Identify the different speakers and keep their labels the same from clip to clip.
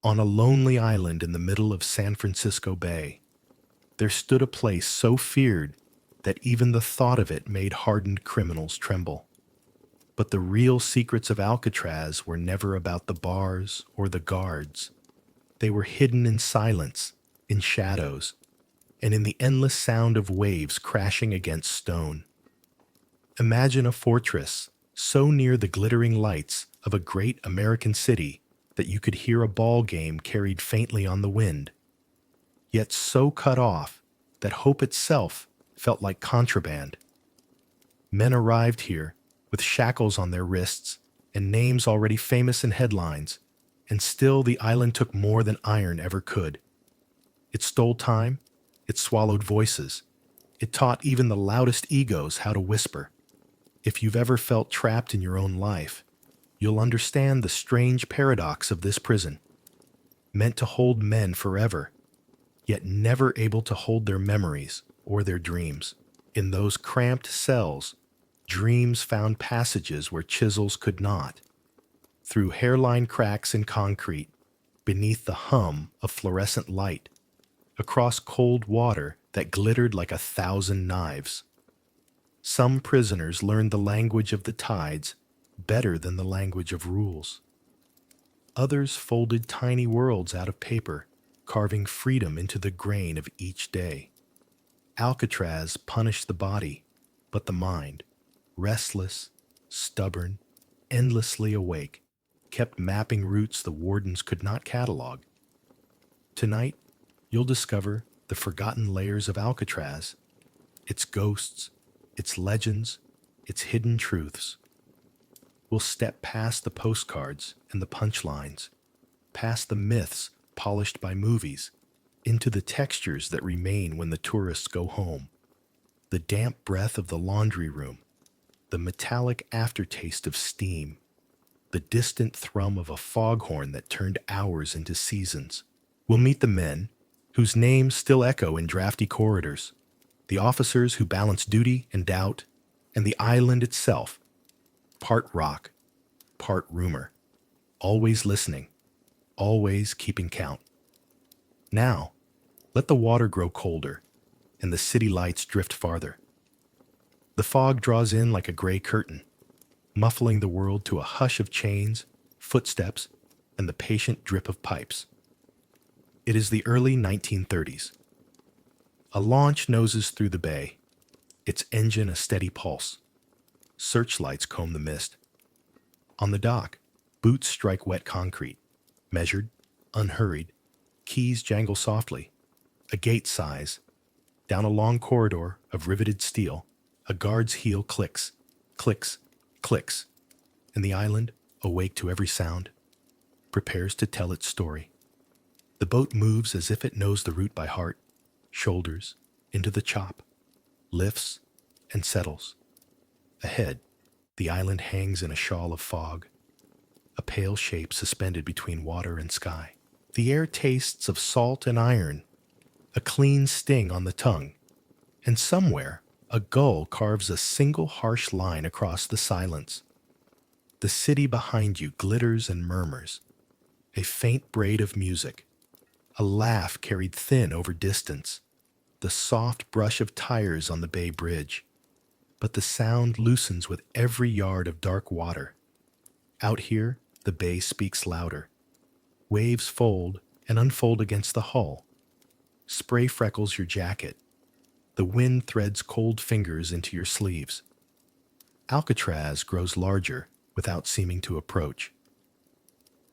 Speaker 1: On a lonely island in the middle of San Francisco Bay, there stood a place so feared that even the thought of it made hardened criminals tremble. But the real secrets of Alcatraz were never about the bars or the guards. They were hidden in silence, in shadows, and in the endless sound of waves crashing against stone. Imagine a fortress so near the glittering lights of a great American city that you could hear a ball game carried faintly on the wind, yet so cut off that hope itself felt like contraband. Men arrived here with shackles on their wrists and names already famous in headlines, and still the island took more than iron ever could. It stole time, it swallowed voices, it taught even the loudest egos how to whisper. If you've ever felt trapped in your own life, you'll understand the strange paradox of this prison. Meant to hold men forever, yet never able to hold their memories or their dreams. In those cramped cells, dreams found passages where chisels could not. Through hairline cracks in concrete, beneath the hum of fluorescent light, across cold water that glittered like 1,000 knives. Some prisoners learned the language of the tides better than the language of rules. Others folded tiny worlds out of paper, carving freedom into the grain of each day. Alcatraz punished the body, but the mind, restless, stubborn, endlessly awake, kept mapping routes the wardens could not catalog. Tonight, you'll discover the forgotten layers of Alcatraz, its ghosts, its legends, its hidden truths. We'll step past the postcards and the punchlines, past the myths polished by movies, into the textures that remain when the tourists go home. The damp breath of the laundry room, the metallic aftertaste of steam, the distant thrum of a foghorn that turned hours into seasons. We'll meet the men, whose names still echo in drafty corridors, the officers who balance duty and doubt, and the island itself, part rock, part rumor, always listening, always keeping count. Now, let the water grow colder, and the city lights drift farther. The fog draws in like a gray curtain, muffling the world to a hush of chains, footsteps, and the patient drip of pipes. It is the early 1930s. A launch noses through the bay, its engine a steady pulse. Searchlights comb the mist. On the dock, boots strike wet concrete, measured, unhurried, keys jangle softly. A gate sighs. Down a long corridor of riveted steel, a guard's heel clicks, clicks, clicks, and the island, awake to every sound, prepares to tell its story. The boat moves as if it knows the route by heart, shoulders into the chop, lifts and settles. Ahead, the island hangs in a shawl of fog, a pale shape suspended between water and sky. The air tastes of salt and iron, a clean sting on the tongue, and somewhere a gull carves a single harsh line across the silence. The city behind you glitters and murmurs, a faint braid of music, a laugh carried thin over distance, the soft brush of tires on the bay bridge. But the sound loosens with every yard of dark water. Out here, the bay speaks louder. Waves fold and unfold against the hull. Spray freckles your jacket. The wind threads cold fingers into your sleeves. Alcatraz grows larger without seeming to approach.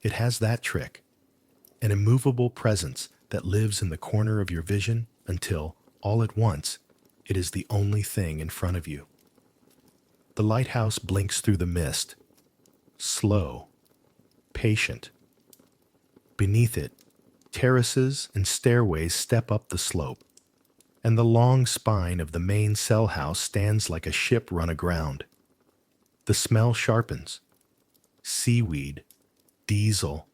Speaker 1: It has that trick, an immovable presence that lives in the corner of your vision until, all at once, it is the only thing in front of you. The lighthouse blinks through the mist, slow, patient. Beneath it, terraces and stairways step up the slope, and the long spine of the main cell house stands like a ship run aground. The smell sharpens. Seaweed, diesel,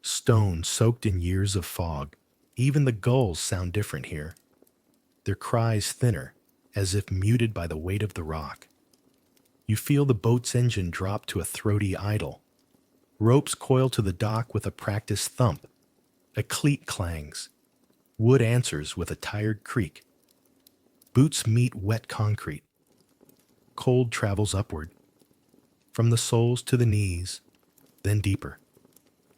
Speaker 1: stone soaked in years of fog. Even the gulls sound different here, their cries thinner, as if muted by the weight of the rock. You feel the boat's engine drop to a throaty idle. Ropes coil to the dock with a practiced thump, A cleat clangs. Wood answers with a tired creak. Boots meet wet concrete. Cold travels upward, from the soles to the knees, then deeper,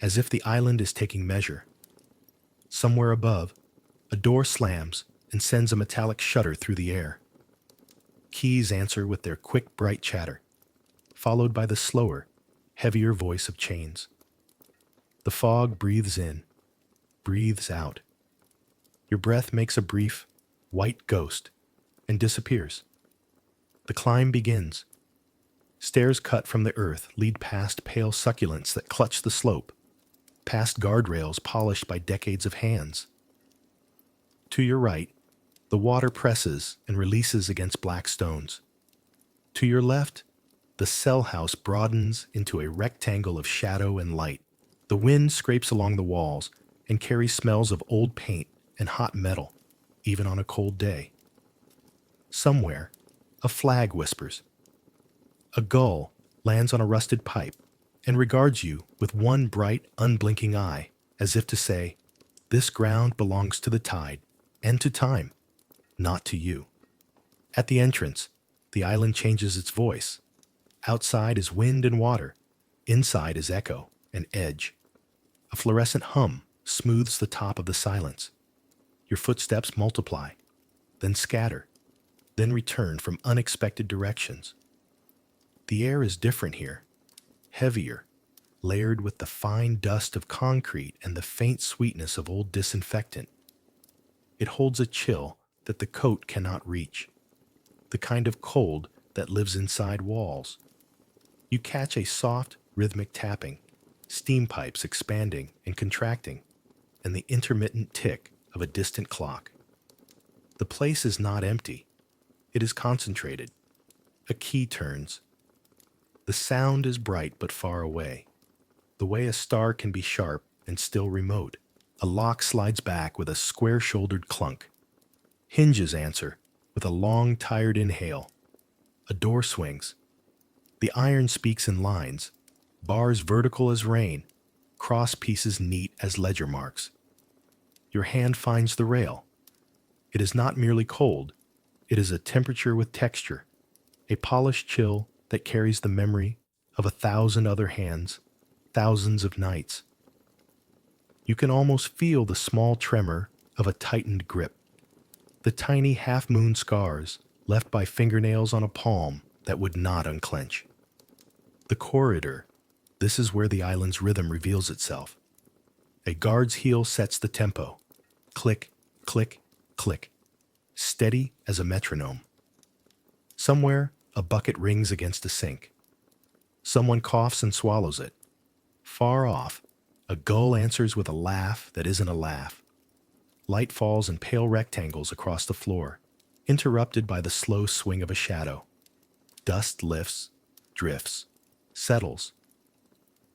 Speaker 1: as if the island is taking measure. Somewhere above, a door slams and sends a metallic shudder through the air. Keys answer with their quick, bright chatter, followed by the slower, heavier voice of chains. The fog breathes in, breathes out. Your breath makes a brief, white ghost and disappears. The climb begins. Stairs cut from the earth lead past pale succulents that clutch the slope, past guardrails polished by decades of hands. To your right, the water presses and releases against black stones. To your left, the cell house broadens into a rectangle of shadow and light. The wind scrapes along the walls and carries smells of old paint and hot metal, even on a cold day. Somewhere, a flag whispers. A gull lands on a rusted pipe and regards you with one bright, unblinking eye, as if to say, "This ground belongs to the tide and to time, not to you." At the entrance, the island changes its voice. Outside is wind and water. Inside is echo and edge. A fluorescent hum smooths the top of the silence. Your footsteps multiply, then scatter, then return from unexpected directions. The air is different here, heavier, layered with the fine dust of concrete and the faint sweetness of old disinfectant. It holds a chill that the coat cannot reach, the kind of cold that lives inside walls. You catch a soft, rhythmic tapping, steam pipes expanding and contracting, and the intermittent tick of a distant clock. The place is not empty. It is concentrated. A key turns. The sound is bright but far away, the way a star can be sharp and still remote. A lock slides back with a square-shouldered clunk. Hinges answer with a long, tired inhale. A door swings. The iron speaks in lines, bars vertical as rain, cross pieces neat as ledger marks. Your hand finds the rail. It is not merely cold. It is a temperature with texture, a polished chill that carries the memory of 1,000 other hands, thousands of nights. You can almost feel the small tremor of a tightened grip, the tiny half-moon scars left by fingernails on a palm that would not unclench. The corridor, this is where the island's rhythm reveals itself. A guard's heel sets the tempo. Click, click, click, steady as a metronome. Somewhere, a bucket rings against a sink. Someone coughs and swallows it. Far off, a gull answers with a laugh that isn't a laugh. Light falls in pale rectangles across the floor, interrupted by the slow swing of a shadow. Dust lifts, drifts, settles.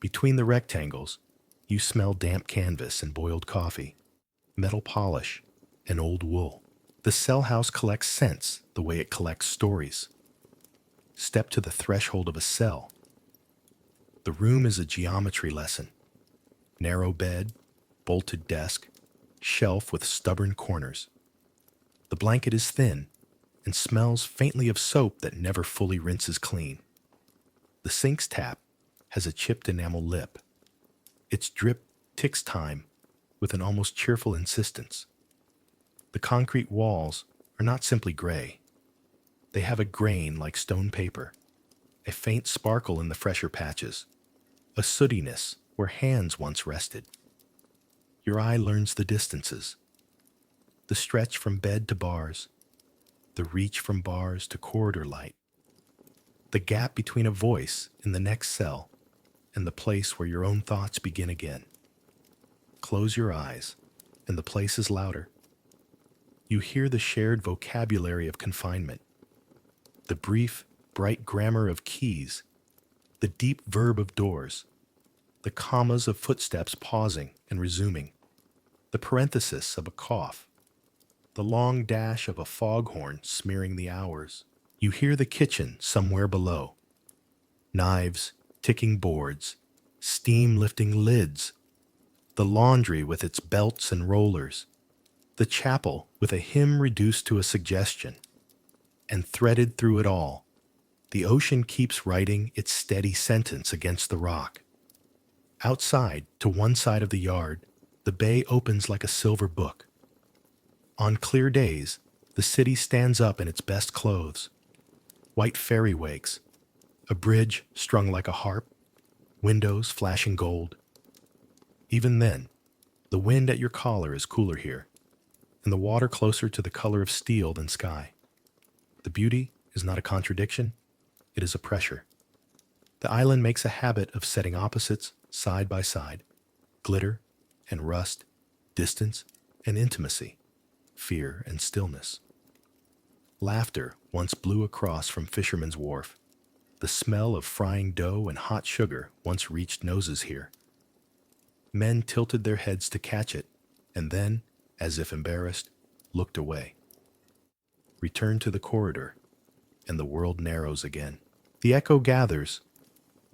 Speaker 1: Between the rectangles, you smell damp canvas and boiled coffee, metal polish, and old wool. The cell house collects scents the way it collects stories. Step to the threshold of a cell. The room is a geometry lesson. Narrow bed, bolted desk, shelf with stubborn corners. The blanket is thin and smells faintly of soap that never fully rinses clean. The sink's tap has a chipped enamel lip. Its drip ticks time with an almost cheerful insistence. The concrete walls are not simply gray. They have a grain like stone paper, a faint sparkle in the fresher patches, a sootiness where hands once rested. Your eye learns the distances, the stretch from bed to bars, the reach from bars to corridor light, the gap between a voice in the next cell and the place where your own thoughts begin again. Close your eyes, and the place is louder. You hear the shared vocabulary of confinement, the brief, bright grammar of keys, the deep verb of doors, the commas of footsteps pausing and resuming, the parenthesis of a cough, the long dash of a foghorn smearing the hours. You hear the kitchen somewhere below. Knives, ticking boards, steam lifting lids, the laundry with its belts and rollers, the chapel with a hymn reduced to a suggestion, and threaded through it all, the ocean keeps writing its steady sentence against the rock. Outside, to one side of the yard, the bay opens like a silver book. On clear days, the city stands up in its best clothes. White fairy wakes, a bridge strung like a harp, windows flashing gold. Even then, the wind at your collar is cooler here, and the water closer to the color of steel than sky. The beauty is not a contradiction, it is a pressure. The island makes a habit of setting opposites side by side, glitter and rust, distance and intimacy, fear and stillness. Laughter once blew across from Fisherman's Wharf. The smell of frying dough and hot sugar once reached noses here. Men tilted their heads to catch it, and then, as if embarrassed, looked away. Return to the corridor, and the world narrows again. The echo gathers.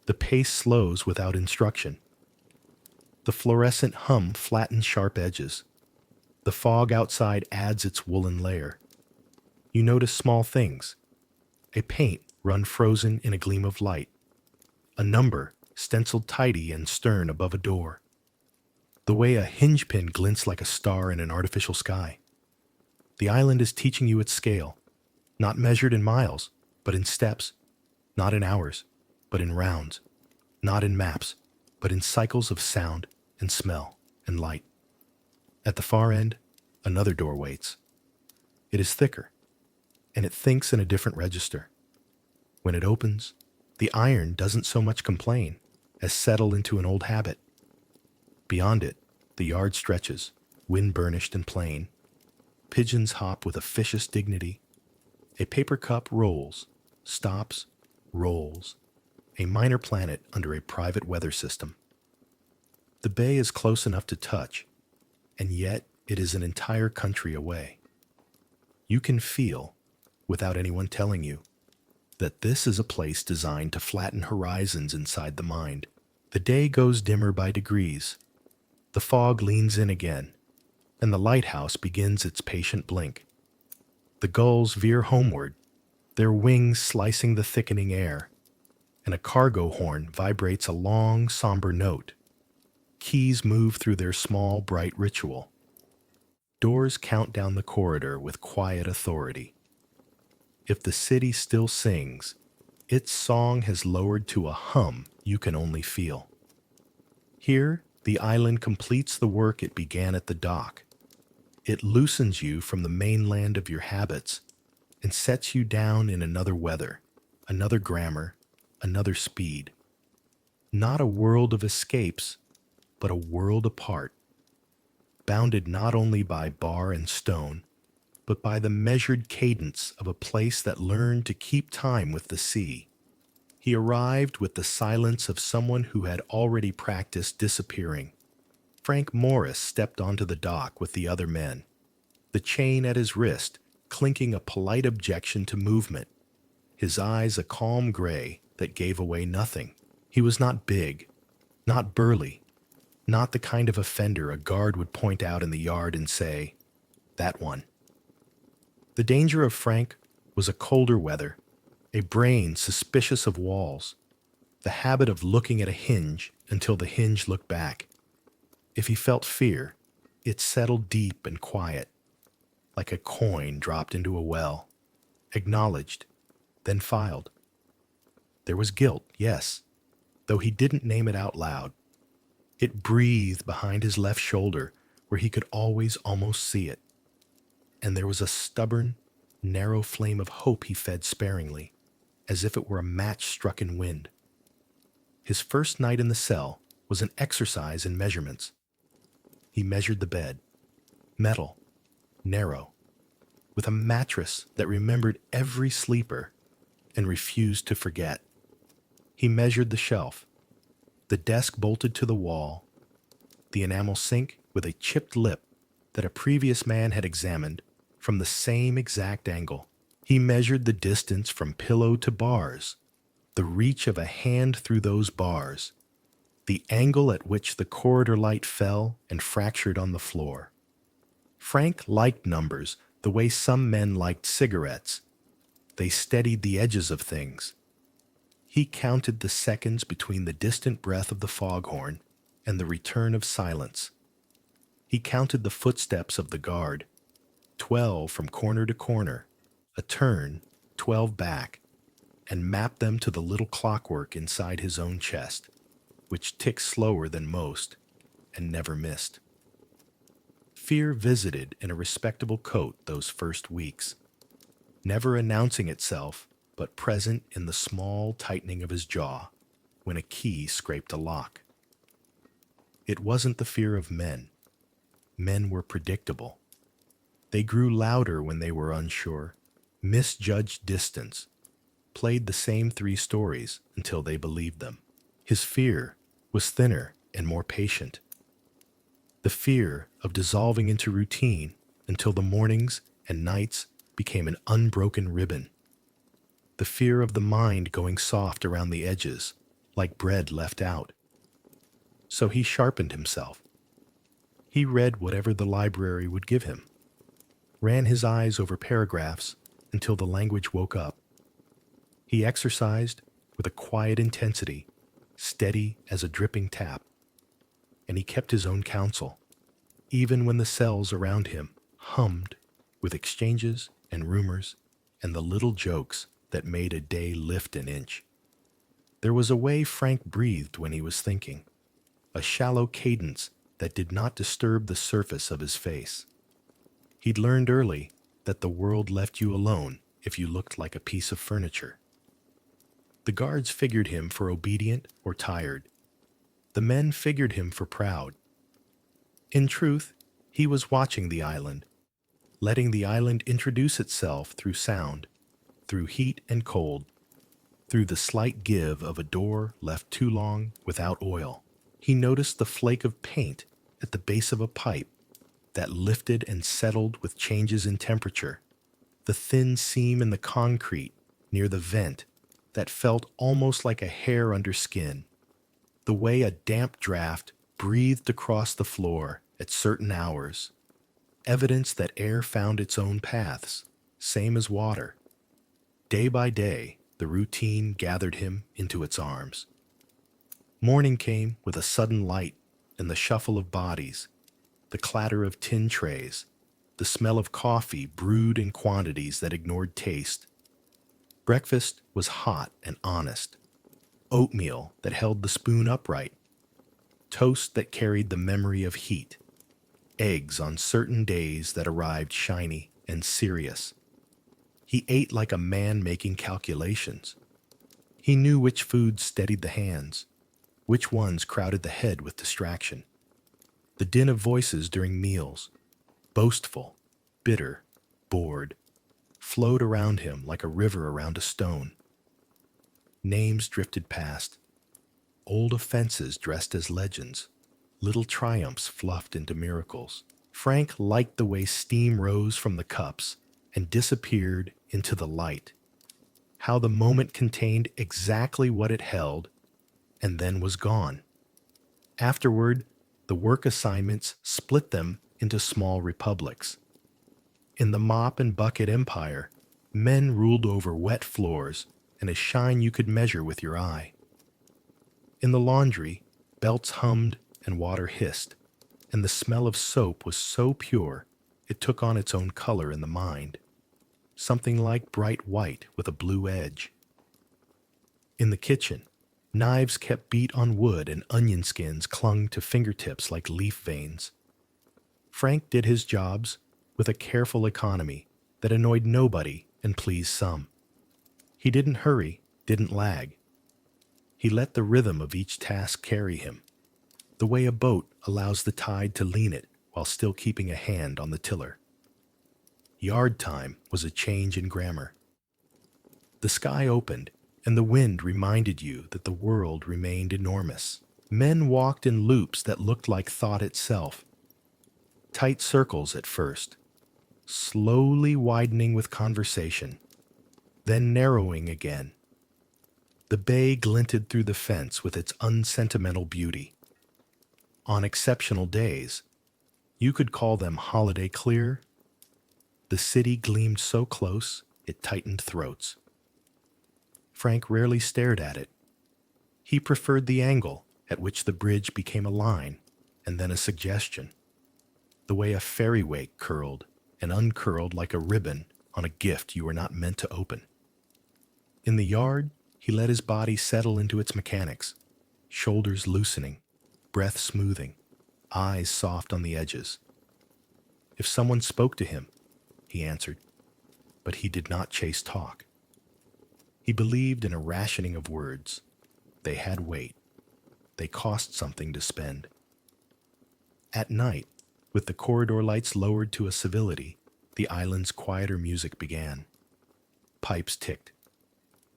Speaker 1: The pace slows without instruction. The fluorescent hum flattens sharp edges. The fog outside adds its woolen layer. You notice small things. A paint run frozen in a gleam of light. A number stenciled tidy and stern above a door. The way a hinge pin glints like a star in an artificial sky. The island is teaching you its scale, not measured in miles, but in steps, not in hours, but in rounds, not in maps, but in cycles of sound and smell and light. At the far end, another door waits. It is thicker, and it thinks in a different register. When it opens, the iron doesn't so much complain as settle into an old habit. Beyond it, the yard stretches, wind-burnished and plain. Pigeons hop with officious dignity. A paper cup rolls, stops, rolls, a minor planet under a private weather system. The bay is close enough to touch, and yet it is an entire country away. You can feel, without anyone telling you, that this is a place designed to flatten horizons inside the mind. The day goes dimmer by degrees. The fog leans in again, and the lighthouse begins its patient blink. The gulls veer homeward, their wings slicing the thickening air, and a cargo horn vibrates a long, somber note. Keys move through their small, bright ritual. Doors count down the corridor with quiet authority. If the city still sings, its song has lowered to a hum you can only feel. Here, the island completes the work it began at the dock. It loosens you from the mainland of your habits and sets you down in another weather, another grammar, another speed. Not a world of escapes, but a world apart, bounded not only by bar and stone, but by the measured cadence of a place that learned to keep time with the sea. He arrived with the silence of someone who had already practiced disappearing. Frank Morris stepped onto the dock with the other men, the chain at his wrist clinking a polite objection to movement, his eyes a calm gray that gave away nothing. He was not big, not burly, not the kind of offender a guard would point out in the yard and say, "That one." The danger of Frank was a colder weather, a brain suspicious of walls, the habit of looking at a hinge until the hinge looked back. If he felt fear, it settled deep and quiet, like a coin dropped into a well, acknowledged, then filed. There was guilt, yes, though he didn't name it out loud. It breathed behind his left shoulder where he could always almost see it. And there was a stubborn, narrow flame of hope he fed sparingly, as if it were a match struck in wind. His first night in the cell was an exercise in measurements. He measured the bed, metal, narrow, with a mattress that remembered every sleeper and refused to forget. He measured the shelf, the desk bolted to the wall, the enamel sink with a chipped lip that a previous man had examined from the same exact angle. He measured the distance from pillow to bars, the reach of a hand through those bars, the angle at which the corridor light fell and fractured on the floor. Frank liked numbers the way some men liked cigarettes. They steadied the edges of things. He counted the seconds between the distant breath of the foghorn and the return of silence. He counted the footsteps of the guard, 12 from corner to corner, a turn, 12 back, and mapped them to the little clockwork inside his own chest, which ticked slower than most and never missed. Fear visited in a respectable coat those first weeks, never announcing itself but present in the small tightening of his jaw when a key scraped a lock. It wasn't the fear of men. Men were predictable. They grew louder when they were unsure, misjudged distance, played the same 3 stories until they believed them. His fear was thinner and more patient. The fear of dissolving into routine until the mornings and nights became an unbroken ribbon. The fear of the mind going soft around the edges, like bread left out. So he sharpened himself. He read whatever the library would give him, ran his eyes over paragraphs until the language woke up. He exercised with a quiet intensity, steady as a dripping tap, and he kept his own counsel, even when the cells around him hummed with exchanges and rumors and the little jokes that made a day lift an inch. There was a way Frank breathed when he was thinking, a shallow cadence that did not disturb the surface of his face. He'd learned early that the world left you alone if you looked like a piece of furniture. The guards figured him for obedient or tired. The men figured him for proud. In truth, he was watching the island, letting the island introduce itself through sound, through heat and cold, through the slight give of a door left too long without oil. He noticed the flake of paint at the base of a pipe that lifted and settled with changes in temperature, the thin seam in the concrete near the vent that felt almost like a hair under skin, the way a damp draft breathed across the floor at certain hours, evidence that air found its own paths, same as water. Day by day, the routine gathered him into its arms. Morning came with a sudden light and the shuffle of bodies, the clatter of tin trays, the smell of coffee brewed in quantities that ignored taste. Breakfast was hot and honest. Oatmeal that held the spoon upright. Toast that carried the memory of heat. Eggs on certain days that arrived shiny and serious. He ate like a man making calculations. He knew which foods steadied the hands, which ones crowded the head with distraction. The din of voices during meals, boastful, bitter, bored, flowed around him like a river around a stone. Names drifted past, old offenses dressed as legends, little triumphs fluffed into miracles. Frank liked the way steam rose from the cups and disappeared into the light, how the moment contained exactly what it held and then was gone. Afterward, the work assignments split them into small republics. In the mop and bucket empire, men ruled over wet floors and a shine you could measure with your eye. In the laundry, belts hummed and water hissed, and the smell of soap was so pure it took on its own color in the mind, something like bright white with a blue edge. In the kitchen, knives kept beat on wood and onion skins clung to fingertips like leaf veins. Frank did his jobs with a careful economy that annoyed nobody and pleased some. He didn't hurry, didn't lag. He let the rhythm of each task carry him, the way a boat allows the tide to lean it while still keeping a hand on the tiller. Yard time was a change in grammar. The sky opened, and the wind reminded you that the world remained enormous. Men walked in loops that looked like thought itself. Tight circles at first, slowly widening with conversation, then narrowing again. The bay glinted through the fence with its unsentimental beauty. On exceptional days, you could call them holiday clear. The city gleamed so close it tightened throats. Frank rarely stared at it. He preferred the angle at which the bridge became a line and then a suggestion, the way a fairy wake curled and uncurled like a ribbon on a gift you were not meant to open. In the yard, he let his body settle into its mechanics, shoulders loosening, breath smoothing, eyes soft on the edges. If someone spoke to him, he answered, but he did not chase talk. He believed in a rationing of words. They had weight. They cost something to spend. At night, with the corridor lights lowered to a civility, the island's quieter music began. Pipes ticked.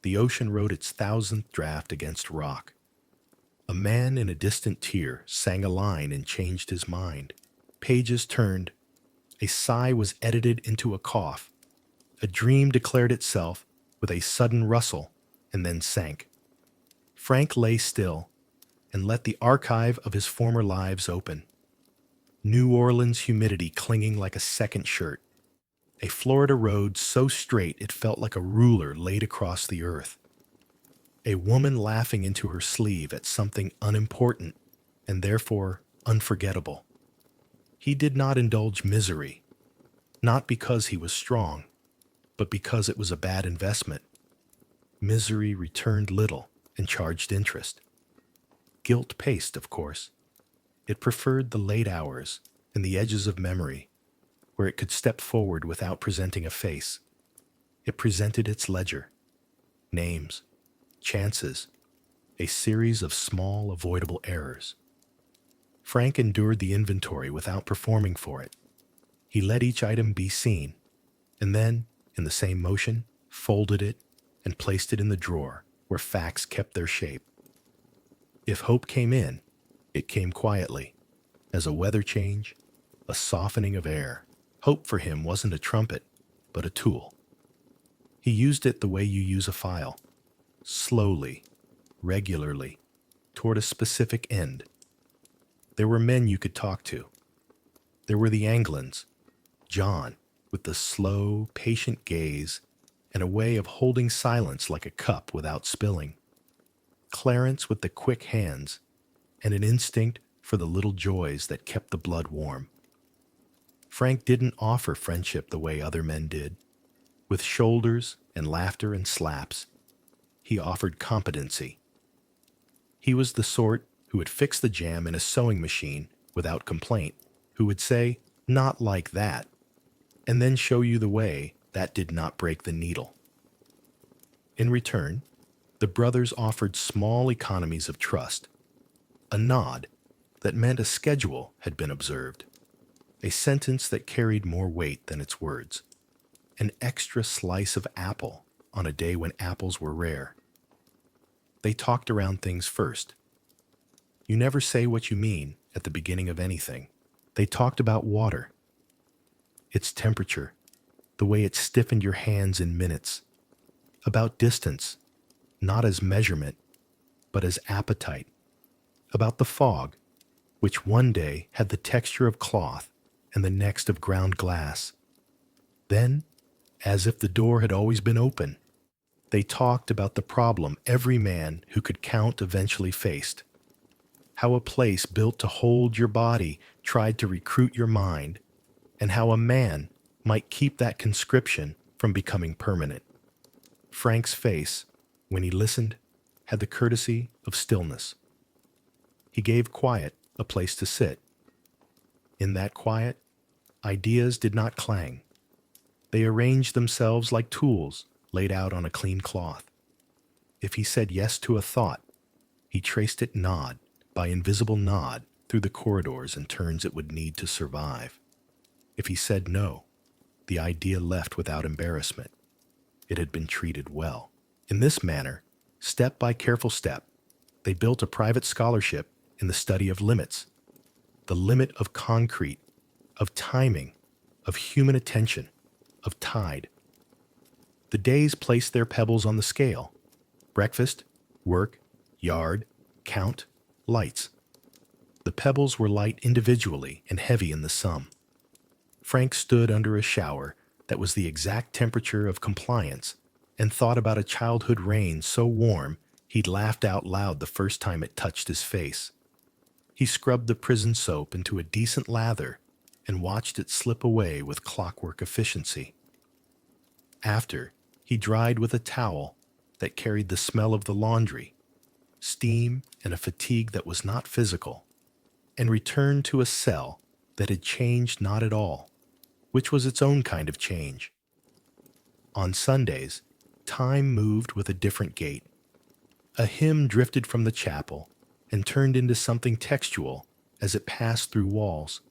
Speaker 1: The ocean wrote its 1000th draft against rock. A man in a distant tier sang a line and changed his mind. Pages turned. A sigh was edited into a cough. A dream declared itself with a sudden rustle and then sank. Frank lay still and let the archive of his former lives open. New Orleans humidity clinging like a second shirt. A Florida road so straight it felt like a ruler laid across the earth. A woman laughing into her sleeve at something unimportant and therefore unforgettable. He did not indulge misery, not because he was strong, but because it was a bad investment. Misery returned little and charged interest. Guilt paced, of course. It preferred the late hours and the edges of memory, where it could step forward without presenting a face. It presented its ledger, names, chances, a series of small, avoidable errors. Frank endured the inventory without performing for it. He let each item be seen, and then, in the same motion, folded it and placed it in the drawer where facts kept their shape. If hope came in, it came quietly, as a weather change, a softening of air. Hope for him wasn't a trumpet, but a tool. He used it the way you use a file, slowly, regularly, toward a specific end. There were men you could talk to. There were the Anglins, John, with the slow, patient gaze and a way of holding silence like a cup without spilling. Clarence with the quick hands and an instinct for the little joys that kept the blood warm. Frank didn't offer friendship the way other men did, with shoulders and laughter and slaps. He offered competency. He was the sort who would fix the jam in a sewing machine without complaint, who would say, "Not like that," and then show you the way that did not break the needle. In return, the brothers offered small economies of trust, a nod that meant a schedule had been observed, a sentence that carried more weight than its words, an extra slice of apple on a day when apples were rare. They talked around things first. You never say what you mean at the beginning of anything. They talked about water, its temperature, the way it stiffened your hands in minutes, about distance, not as measurement, but as appetite, about the fog, which one day had the texture of cloth and the next of ground glass. Then, as if the door had always been open, they talked about the problem every man who could count eventually faced, how a place built to hold your body tried to recruit your mind, and how a man might keep that conscription from becoming permanent. Frank's face, when he listened, had the courtesy of stillness. He gave quiet a place to sit. In that quiet, ideas did not clang. They arranged themselves like tools laid out on a clean cloth. If he said yes to a thought, he traced it nod by invisible nod through the corridors and turns it would need to survive. If he said no, the idea left without embarrassment. It had been treated well. In this manner, step by careful step, they built a private scholarship in the study of limits, the limit of concrete, of timing, of human attention, of tide. The days placed their pebbles on the scale. Breakfast, Work, yard, count, lights. The pebbles were light individually and heavy in the sum. Frank stood under a shower that was the exact temperature of compliance and thought about a childhood rain so warm he'd laughed out loud the first time it touched his face. He scrubbed the prison soap into a decent lather and watched it slip away with clockwork efficiency. After, he dried with a towel that carried the smell of the laundry, steam, and a fatigue that was not physical, and returned to a cell that had changed not at all, which was its own kind of change. On Sundays, time moved with a different gait. A hymn drifted from the chapel and turned into something textual as it passed through walls.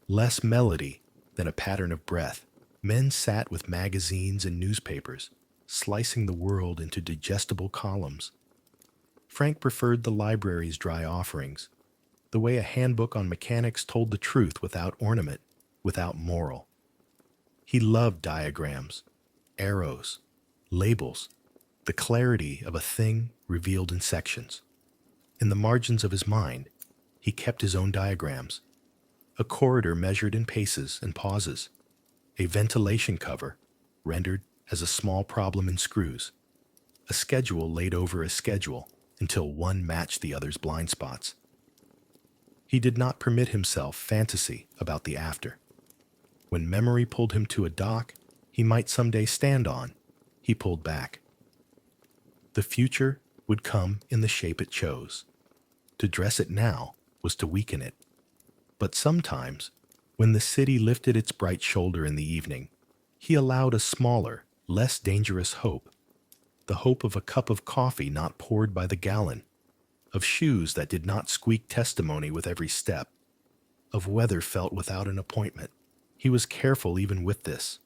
Speaker 1: Less melody than a pattern of breath. Men sat with magazines and newspapers, slicing the world into digestible columns. Frank preferred the library's dry offerings, the way a handbook on mechanics told the truth without ornament, without moral. He loved diagrams, arrows, labels, the clarity of a thing revealed in sections. In the margins of his mind, he kept his own diagrams. A corridor measured in paces and pauses. A ventilation cover, rendered as a small problem in screws. A schedule laid over a schedule until one matched the other's blind spots. He did not permit himself fantasy about the after. When memory pulled him to a dock he might someday stand on, he pulled back. The future would come in the shape it chose. To dress it now was to weaken it. But sometimes, when the city lifted its bright shoulder in the evening, he allowed a smaller, less dangerous hope. The hope of a cup of coffee not poured by the gallon, of shoes that did not squeak testimony with every step, of weather felt without an appointment. He was careful even with this.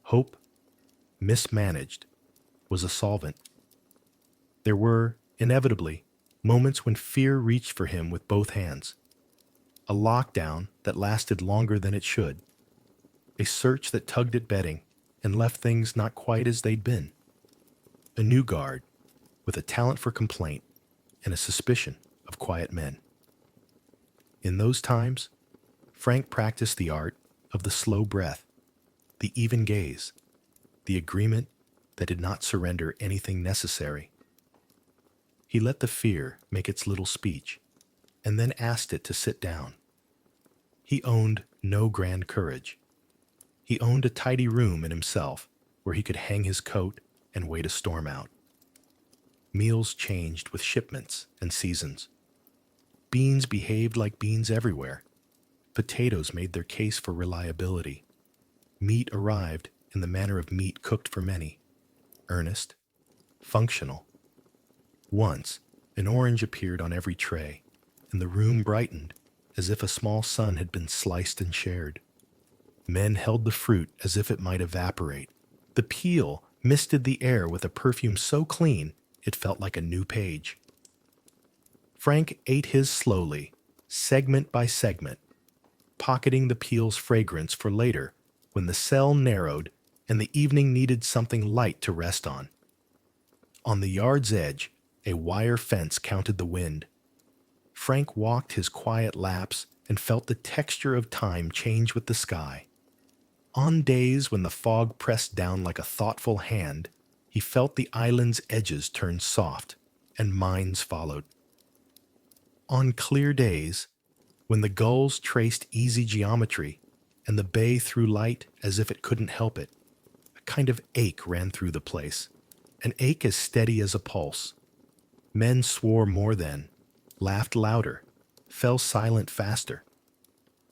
Speaker 1: Hope, mismanaged, was a solvent. There were, inevitably, moments when fear reached for him with both hands. A lockdown that lasted longer than it should. A search that tugged at bedding and left things not quite as they'd been. A new guard, with a talent for complaint and a suspicion of quiet men. In those times, Frank practiced the art of the slow breath, the even gaze, the agreement that did not surrender anything necessary. He let the fear make its little speech, and then asked it to sit down. He owned no grand courage. He owned a tidy room in himself where he could hang his coat and wait a storm out. Meals changed with shipments and seasons. Beans behaved like beans everywhere. Potatoes made their case for reliability. Meat arrived in the manner of meat cooked for many, earnest, functional. Once, an orange appeared on every tray, and the room brightened as if a small sun had been sliced and shared. Men held the fruit as if it might evaporate. The peel misted the air with a perfume so clean it felt like a new page. Frank ate his slowly, segment by segment, pocketing the peel's fragrance for later when the cell narrowed and the evening needed something light to rest on. On the yard's edge, a wire fence counted the wind. Frank walked his quiet laps and felt the texture of time change with the sky. On days when the fog pressed down like a thoughtful hand, he felt the island's edges turn soft, and minds followed. On clear days, when the gulls traced easy geometry and the bay threw light as if it couldn't help it, a kind of ache ran through the place, an ache as steady as a pulse. Men swore more then, laughed louder, fell silent faster.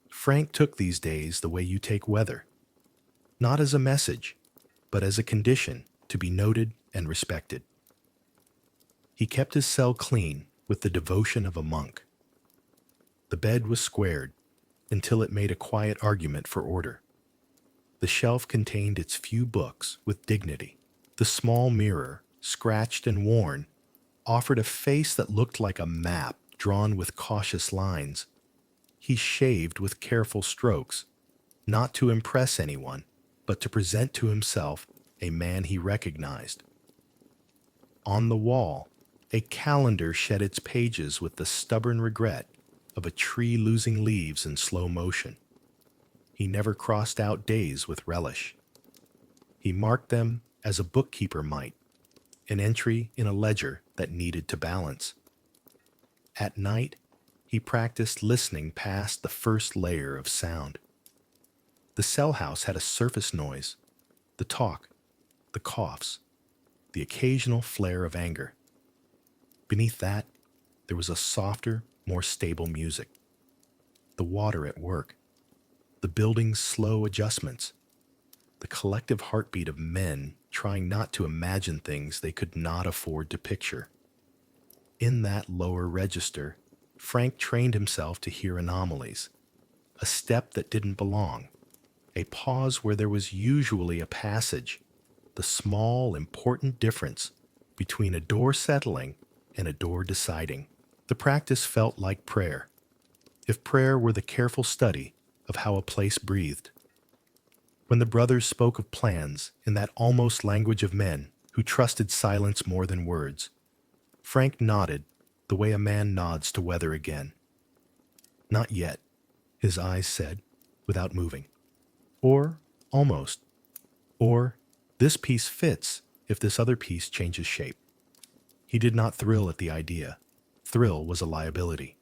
Speaker 1: Frank took these days the way you take weather, not as a message, but as a condition to be noted and respected. He kept his cell clean with the devotion of a monk. The bed was squared until it made a quiet argument for order. The shelf contained its few books with dignity. The small mirror, scratched and worn, offered a face that looked like a map drawn with cautious lines. He shaved with careful strokes, not to impress anyone, but to present to himself a man he recognized. On the wall A calendar shed its pages with the stubborn regret of a tree losing leaves in slow motion. He never crossed out days with relish. He marked them as a bookkeeper might, an entry in a ledger that needed to balance. At night, he practiced listening past the first layer of sound. The cell house had a surface noise, the talk, the coughs, the occasional flare of anger. Beneath that, there was a softer, more stable music. The water at work, the building's slow adjustments, the collective heartbeat of men trying not to imagine things they could not afford to picture. In that lower register, Frank trained himself to hear anomalies, a step that didn't belong, a pause where there was usually a passage, the small, important difference between a door settling and a door deciding. The practice felt like prayer, if prayer were the careful study of how a place breathed. When the brothers spoke of plans in that almost language of men who trusted silence more than words, Frank nodded the way a man nods to weather again. Not yet, his eyes said, without moving. Or, almost. Or, this piece fits if this other piece changes shape. He did not thrill at the idea. Thrill was a liability.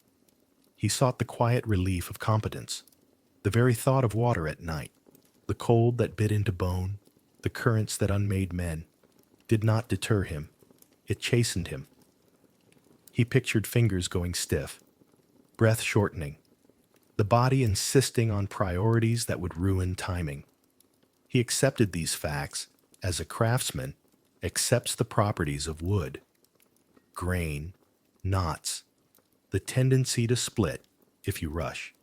Speaker 1: He sought the quiet relief of competence, the very thought of water at night, the cold that bit into bone, the currents that unmade men, did not deter him. It chastened him. He pictured fingers going stiff, breath shortening, the body insisting on priorities that would ruin timing. He accepted these facts as a craftsman accepts the properties of wood, grain, knots, the tendency to split if you rush.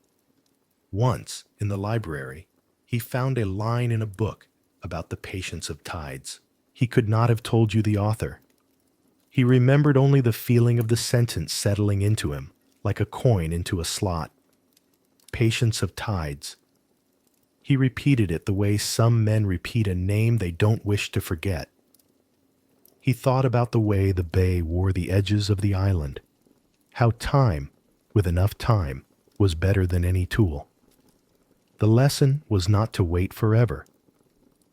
Speaker 1: Once, in the library, he found a line in a book about the patience of tides. He could not have told you the author. He remembered only the feeling of the sentence settling into him, like a coin into a slot. Patience of tides. He repeated it the way some men repeat a name they don't wish to forget. He thought about the way the bay wore the edges of the island, how time, with enough time, was better than any tool. The lesson was not to wait forever.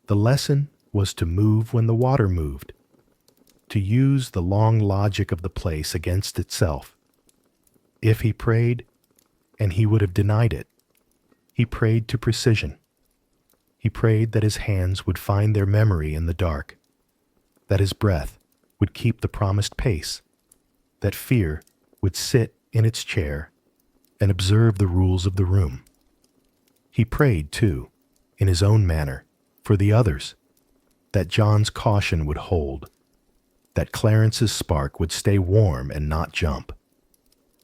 Speaker 1: The lesson was to move when the water moved, to use the long logic of the place against itself. If he prayed, and he would have denied it, he prayed to precision. He prayed that his hands would find their memory in the dark, that his breath would keep the promised pace, that fear would sit in its chair and observe the rules of the room. He prayed, too, in his own manner, for the others, that John's caution would hold, that Clarence's spark would stay warm and not jump,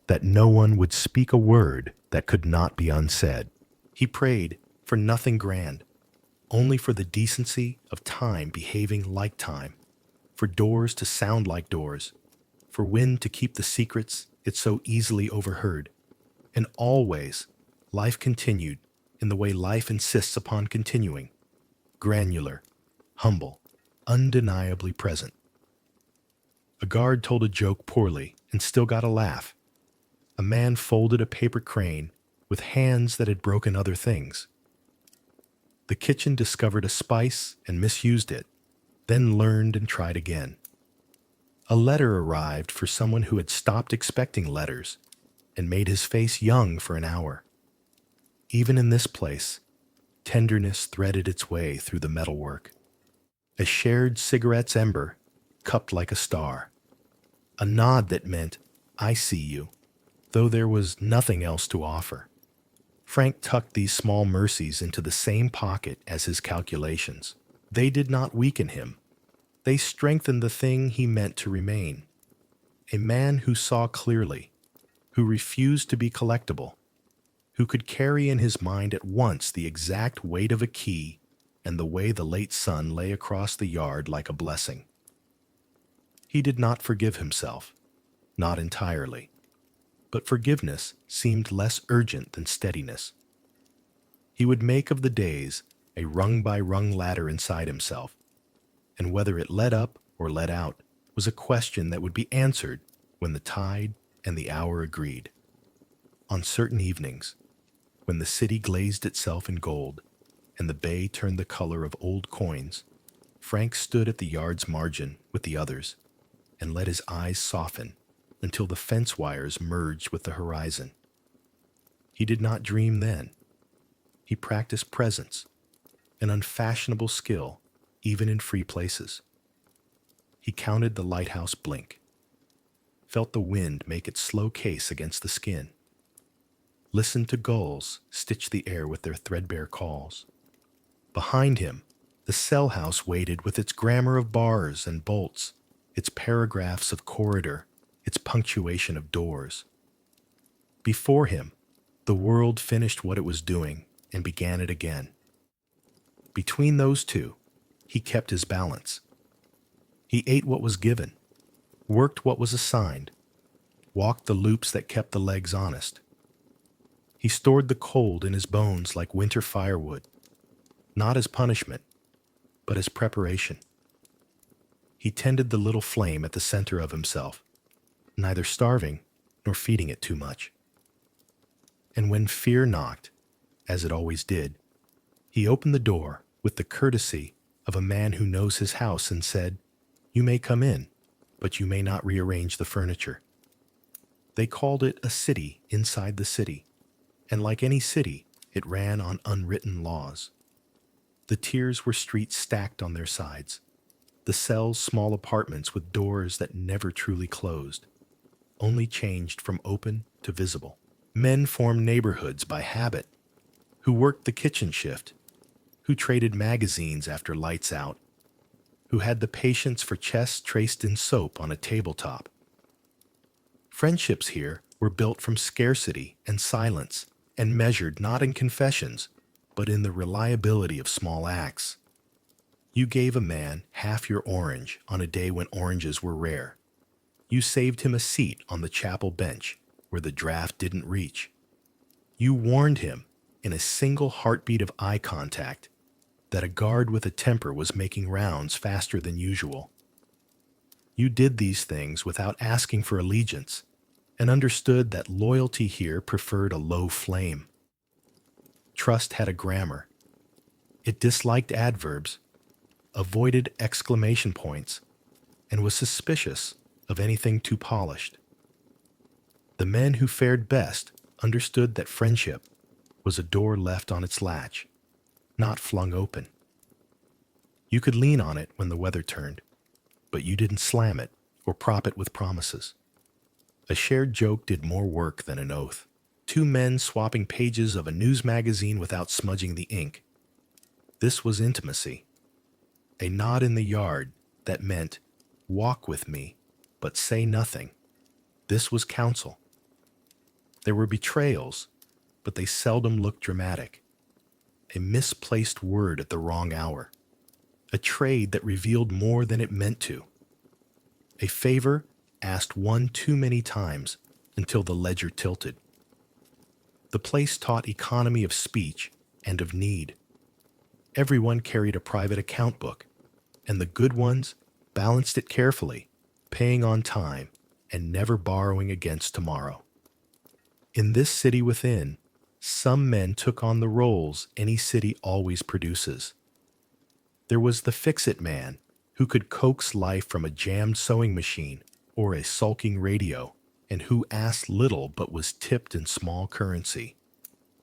Speaker 1: that no one would speak a word that could not be unsaid. He prayed for nothing grand, only for the decency of time behaving like time, for doors to sound like doors, for wind to keep the secrets it so easily overheard. And always, life continued in the way life insists upon continuing, granular, humble, undeniably present. A guard told a joke poorly and still got a laugh. A man folded a paper crane with hands that had broken other things. The kitchen discovered a spice and misused it, then learned and tried again. A letter arrived for someone who had stopped expecting letters and made his face young for an hour. Even in this place, tenderness threaded its way through the metalwork. A shared cigarette's ember, cupped like a star. A nod that meant, I see you, though there was nothing else to offer. Frank tucked these small mercies into the same pocket as his calculations. They did not weaken him. They strengthened the thing he meant to remain. A man who saw clearly, who refused to be collectible, who could carry in his mind at once the exact weight of a key and the way the late sun lay across the yard like a blessing. He did not forgive himself, not entirely, but forgiveness seemed less urgent than steadiness. He would make of the days a rung-by-rung ladder inside himself, and whether it led up or led out, was a question that would be answered when the tide and the hour agreed. On certain evenings, when the city glazed itself in gold and the bay turned the color of old coins, Frank stood at the yard's margin with the others and let his eyes soften until the fence wires merged with the horizon. He did not dream then. He practiced presence, an unfashionable skill even in free places. He counted the lighthouse blink, felt the wind make its slow case against the skin, listened to gulls stitch the air with their threadbare calls. Behind him, the cell house waited with its grammar of bars and bolts, its paragraphs of corridor, its punctuation of doors. Before him, the world finished what it was doing and began it again. Between those two, he kept his balance. He ate what was given, worked what was assigned, walked the loops that kept the legs honest. He stored the cold in his bones like winter firewood, not as punishment, but as preparation. He tended the little flame at the center of himself, neither starving nor feeding it too much. And when fear knocked, as it always did, he opened the door with the courtesy of a man who knows his house and said, "You may come in, but you may not rearrange the furniture." They called it a city inside the city, and like any city, it ran on unwritten laws. The tiers were streets stacked on their sides, the cells small apartments with doors that never truly closed, only changed from open to visible. Men formed neighborhoods by habit, who worked the kitchen shift, who traded magazines after lights out, who had the patience for chess traced in soap on a tabletop. Friendships here were built from scarcity and silence and measured not in confessions, but in the reliability of small acts. You gave a man half your orange on a day when oranges were rare. You saved him a seat on the chapel bench where the draft didn't reach. You warned him in a single heartbeat of eye contact that a guard with a temper was making rounds faster than usual. You did these things without asking for allegiance and understood that loyalty here preferred a low flame. Trust had a grammar. It disliked adverbs, avoided exclamation points, and was suspicious of anything too polished. The men who fared best understood that friendship was a door left on its latch, not flung open. You could lean on it when the weather turned, but you didn't slam it or prop it with promises. A shared joke did more work than an oath. Two men swapping pages of a news magazine without smudging the ink. This was intimacy. A nod in the yard that meant, "Walk with me, but say nothing." This was counsel. There were betrayals, but they seldom looked dramatic. A misplaced word at the wrong hour. A trade that revealed more than it meant to. A favor asked one too many times until the ledger tilted. The place taught economy of speech and of need. Everyone carried a private account book, and the good ones balanced it carefully, paying on time and never borrowing against tomorrow. In this city within, some men took on the roles any city always produces. There was the fix-it man who could coax life from a jammed sewing machine or a sulking radio, and who asked little but was tipped in small currency.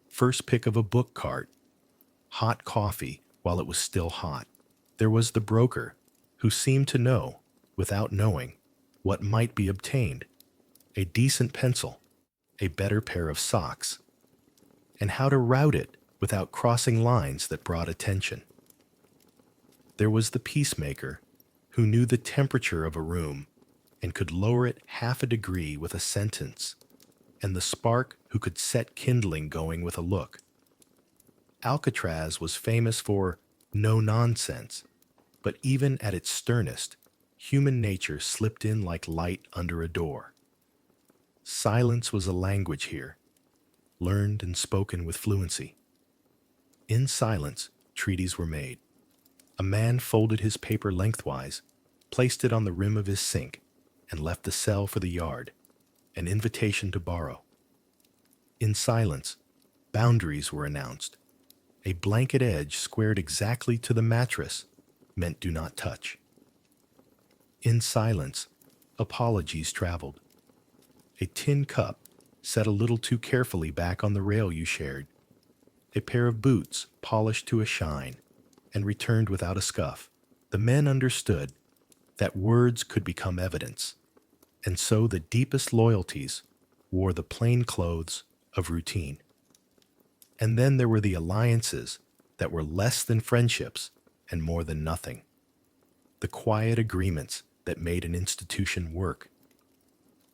Speaker 1: First pick of a book cart, hot coffee while it was still hot. There was the broker who seemed to know, without knowing, what might be obtained: a decent pencil, a better pair of socks, and how to route it without crossing lines that brought attention. There was the peacemaker who knew the temperature of a room and could lower it half a degree with a sentence, and the spark who could set kindling going with a look. Alcatraz was famous for no nonsense, but even at its sternest, human nature slipped in like light under a door. Silence was a language here, learned and spoken with fluency. In silence, treaties were made. A man folded his paper lengthwise, placed it on the rim of his sink, and left the cell for the yard, an invitation to borrow. In silence, boundaries were announced. A blanket edge squared exactly to the mattress meant do not touch. In silence, apologies traveled. A tin cup set a little too carefully back on the rail you shared. A pair of boots polished to a shine and returned without a scuff. The men understood that words could become evidence, and so the deepest loyalties wore the plain clothes of routine. And then there were the alliances that were less than friendships and more than nothing. The quiet agreements that made an institution work.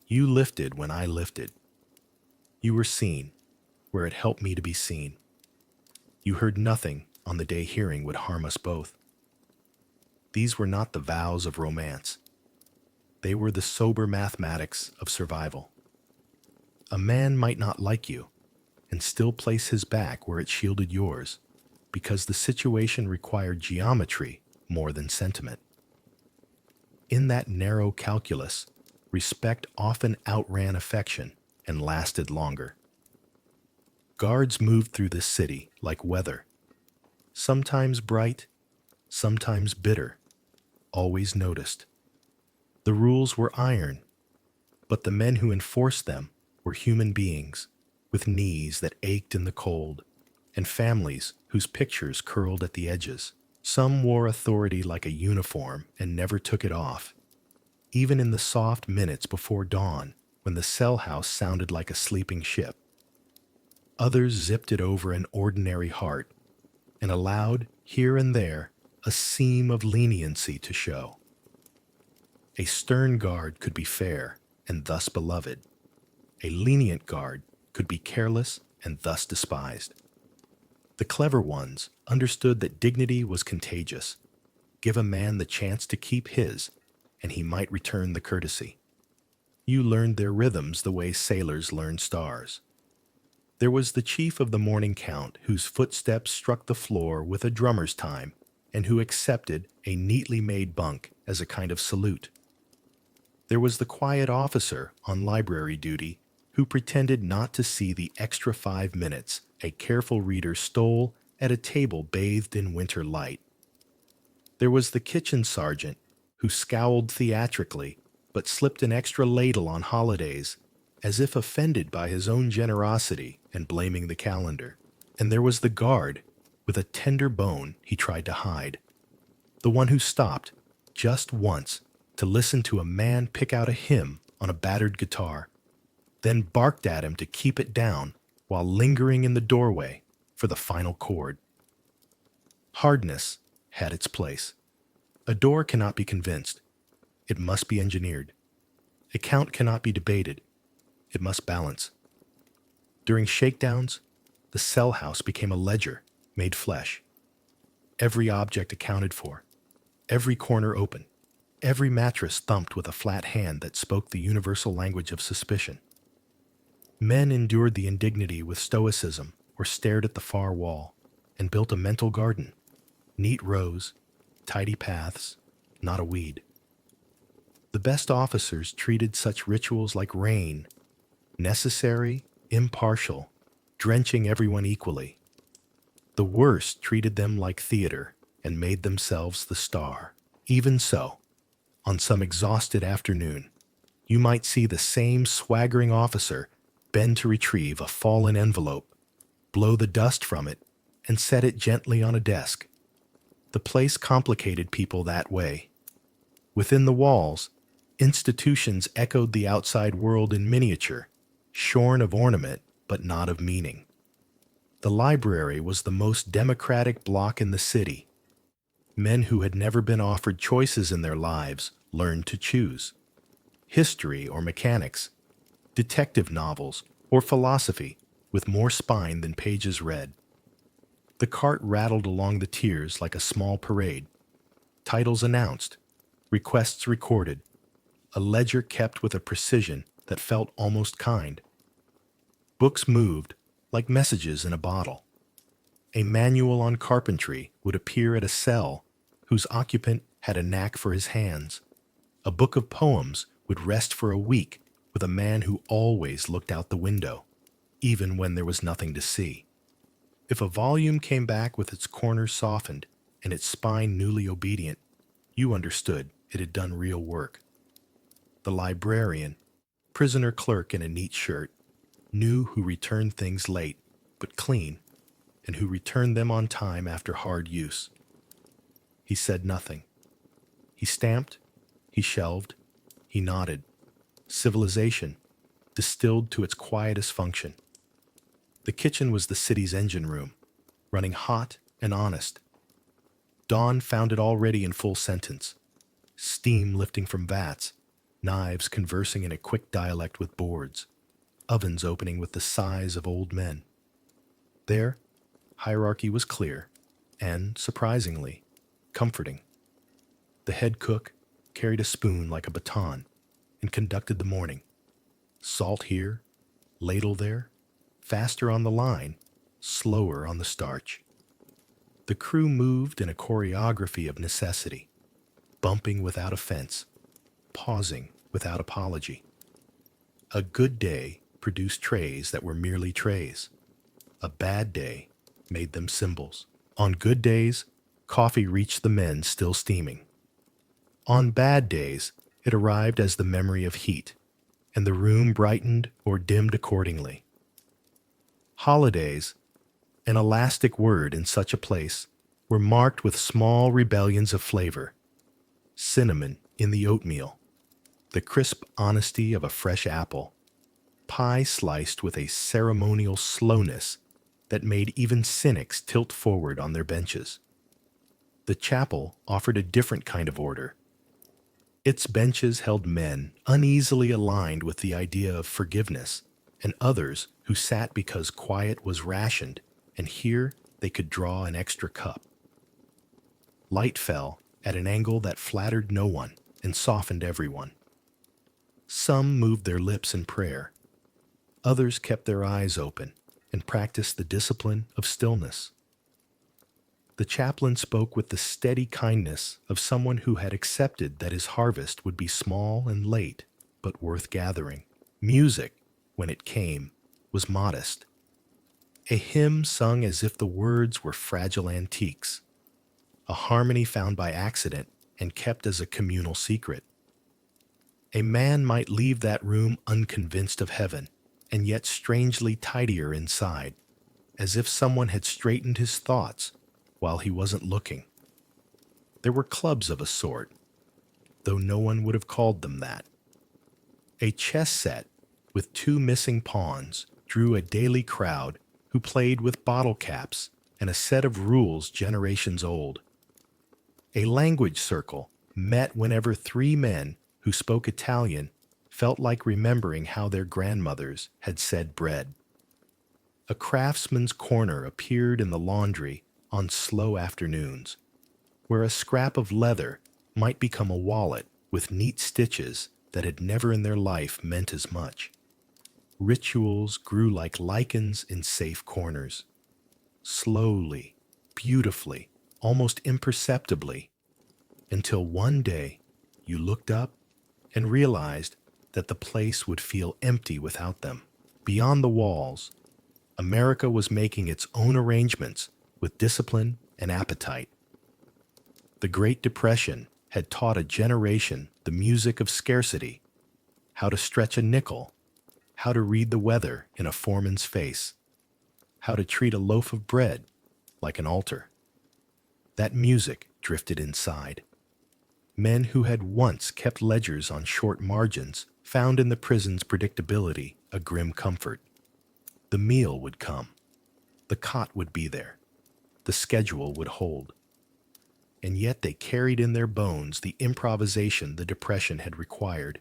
Speaker 1: You lifted when I lifted. You were seen where it helped me to be seen. You heard nothing on the day hearing would harm us both. These were not the vows of romance. They were the sober mathematics of survival. A man might not like you and still place his back where it shielded yours because the situation required geometry more than sentiment. In that narrow calculus, respect often outran affection and lasted longer. Guards moved through this city like weather, sometimes bright, sometimes bitter, always noticed. The rules were iron, but the men who enforced them were human beings with knees that ached in the cold and families whose pictures curled at the edges. Some wore authority like a uniform and never took it off, even in the soft minutes before dawn when the cell house sounded like a sleeping ship. Others zipped it over an ordinary heart and allowed, here and there, a seam of leniency to show. A stern guard could be fair and thus beloved. A lenient guard could be careless and thus despised. The clever ones understood that dignity was contagious. Give a man the chance to keep his, and he might return the courtesy. You learned their rhythms the way sailors learn stars. There was the chief of the morning count whose footsteps struck the floor with a drummer's time and who accepted a neatly made bunk as a kind of salute. There was the quiet officer on library duty who pretended not to see the extra 5 minutes a careful reader stole at a table bathed in winter light. There was the kitchen sergeant who scowled theatrically but slipped an extra ladle on holidays as if offended by his own generosity and blaming the calendar. And there was the guard with a tender bone he tried to hide, the one who stopped just once to listen to a man pick out a hymn on a battered guitar, then barked at him to keep it down while lingering in the doorway for the final chord. Hardness had its place. A door cannot be convinced. It must be engineered. A count cannot be debated. It must balance. During shakedowns, the cell house became a ledger made flesh. Every object accounted for, every corner open, every mattress thumped with a flat hand that spoke the universal language of suspicion. Men endured the indignity with stoicism or stared at the far wall and built a mental garden, neat rows, tidy paths, not a weed. The best officers treated such rituals like rain, necessary, impartial, drenching everyone equally. The worst treated them like theater and made themselves the star. Even so, on some exhausted afternoon, you might see the same swaggering officer bend to retrieve a fallen envelope, blow the dust from it, and set it gently on a desk. The place complicated people that way. Within the walls, institutions echoed the outside world in miniature, shorn of ornament but not of meaning. The library was the most democratic block in the city. Men who had never been offered choices in their lives learned to choose. History or mechanics, detective novels, or philosophy with more spine than pages read. The cart rattled along the tiers like a small parade. Titles announced, requests recorded, a ledger kept with a precision that felt almost kind. Books moved like messages in a bottle. A manual on carpentry would appear at a cell whose occupant had a knack for his hands. A book of poems would rest for a week with a man who always looked out the window, even when there was nothing to see. If a volume came back with its corners softened and its spine newly obedient, you understood it had done real work. The librarian, prisoner clerk in a neat shirt, knew who returned things late but clean, and who returned them on time after hard use. He said nothing. He stamped, he shelved, he nodded. Civilization, distilled to its quietest function. The kitchen was the city's engine room, running hot and honest. Dawn found it already in full sentence. Steam lifting from vats, knives conversing in a quick dialect with boards, ovens opening with the sighs of old men. There, hierarchy was clear and, surprisingly, comforting. The head cook carried a spoon like a baton and conducted the morning. Salt here, ladle there, faster on the line, slower on the starch. The crew moved in a choreography of necessity, bumping without offense, pausing without apology. A good day produced trays that were merely trays. A bad day made them symbols. On good days, coffee reached the men still steaming. On bad days, it arrived as the memory of heat, and the room brightened or dimmed accordingly. Holidays, an elastic word in such a place, were marked with small rebellions of flavor. Cinnamon in the oatmeal, the crisp honesty of a fresh apple, pie sliced with a ceremonial slowness that made even cynics tilt forward on their benches. The chapel offered a different kind of order. Its benches held men uneasily aligned with the idea of forgiveness, and others who sat because quiet was rationed, and here they could draw an extra cup. Light fell at an angle that flattered no one and softened everyone. Some moved their lips in prayer. Others kept their eyes open and practiced the discipline of stillness. The chaplain spoke with the steady kindness of someone who had accepted that his harvest would be small and late, but worth gathering. Music, when it came, was modest. A hymn sung as if the words were fragile antiques. A harmony found by accident and kept as a communal secret. A man might leave that room unconvinced of heaven, and yet strangely tidier inside, as if someone had straightened his thoughts while he wasn't looking. There were clubs of a sort, though no one would have called them that. A chess set with 2 missing pawns drew a daily crowd who played with bottle caps and a set of rules generations old. A language circle met whenever 3 men who spoke Italian felt like remembering how their grandmothers had said bread. A craftsman's corner appeared in the laundry on slow afternoons, where a scrap of leather might become a wallet with neat stitches that had never in their life meant as much. Rituals grew like lichens in safe corners, slowly, beautifully, almost imperceptibly, until one day you looked up and realized that the place would feel empty without them. Beyond the walls, America was making its own arrangements with discipline and appetite. The Great Depression had taught a generation the music of scarcity, how to stretch a nickel, how to read the weather in a foreman's face, how to treat a loaf of bread like an altar. That music drifted inside. Men who had once kept ledgers on short margins found in the prison's predictability a grim comfort. The meal would come. The cot would be there. The schedule would hold. And yet they carried in their bones the improvisation the Depression had required.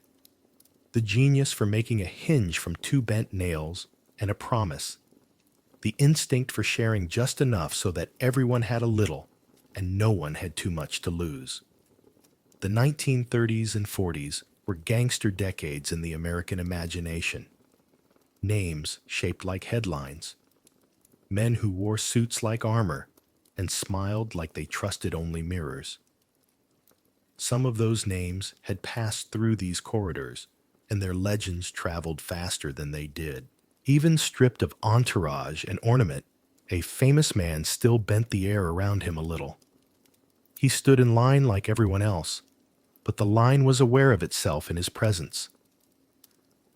Speaker 1: The genius for making a hinge from 2 bent nails and a promise. The instinct for sharing just enough so that everyone had a little and no one had too much to lose. The 1930s and 40s were gangster decades in the American imagination. Names shaped like headlines. Men who wore suits like armor and smiled like they trusted only mirrors. Some of those names had passed through these corridors, and their legends traveled faster than they did. Even stripped of entourage and ornament, a famous man still bent the air around him a little. He stood in line like everyone else, but the line was aware of itself in his presence.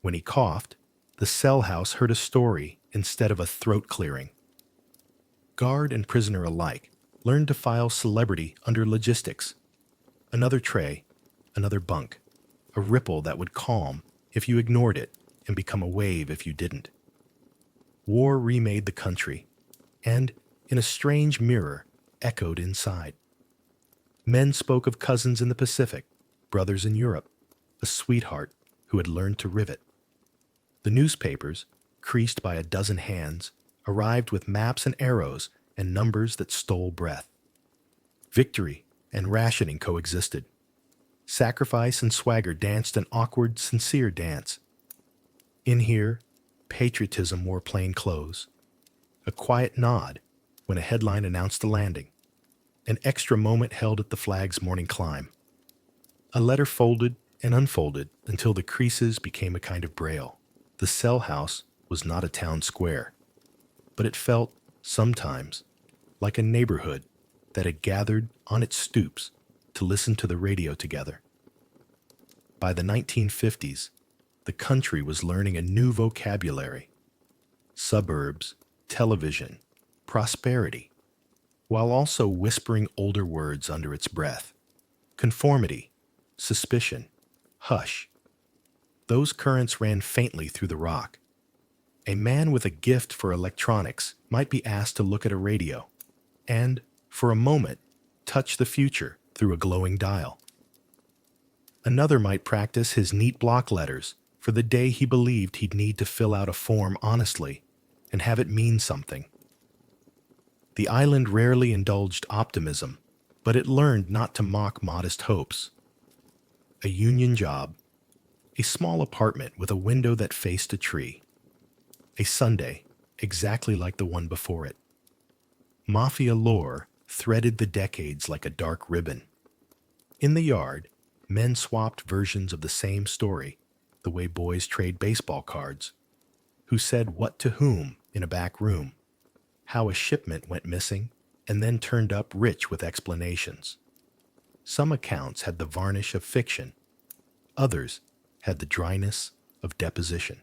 Speaker 1: When he coughed, the cell house heard a story instead of a throat clearing. Guard and prisoner alike learned to file celebrity under logistics. Another tray, another bunk, a ripple that would calm if you ignored it and become a wave if you didn't. War remade the country, and, in a strange mirror, echoed inside. Men spoke of cousins in the Pacific, brothers in Europe, a sweetheart who had learned to rivet. The newspapers, creased by a dozen hands, arrived with maps and arrows and numbers that stole breath. Victory and rationing coexisted. Sacrifice and swagger danced an awkward, sincere dance. In here, patriotism wore plain clothes. A quiet nod when a headline announced the landing. An extra moment held at the flag's morning climb. A letter folded and unfolded until the creases became a kind of braille. The cell house was not a town square, but it felt, sometimes, like a neighborhood that had gathered on its stoops to listen to the radio together. By the 1950s, the country was learning a new vocabulary: suburbs, television, prosperity, while also whispering older words under its breath: conformity, suspicion, hush. Those currents ran faintly through the rock. A man with a gift for electronics might be asked to look at a radio and, for a moment, touch the future through a glowing dial. Another might practice his neat block letters for the day he believed he'd need to fill out a form honestly and have it mean something. The island rarely indulged optimism, but it learned not to mock modest hopes. A union job, a small apartment with a window that faced a tree, a Sunday exactly like the one before it. Mafia lore threaded the decades like a dark ribbon. In the yard, men swapped versions of the same story, the way boys trade baseball cards. Who said what to whom in a back room, how a shipment went missing and then turned up rich with explanations. Some accounts had the varnish of fiction, others had the dryness of deposition.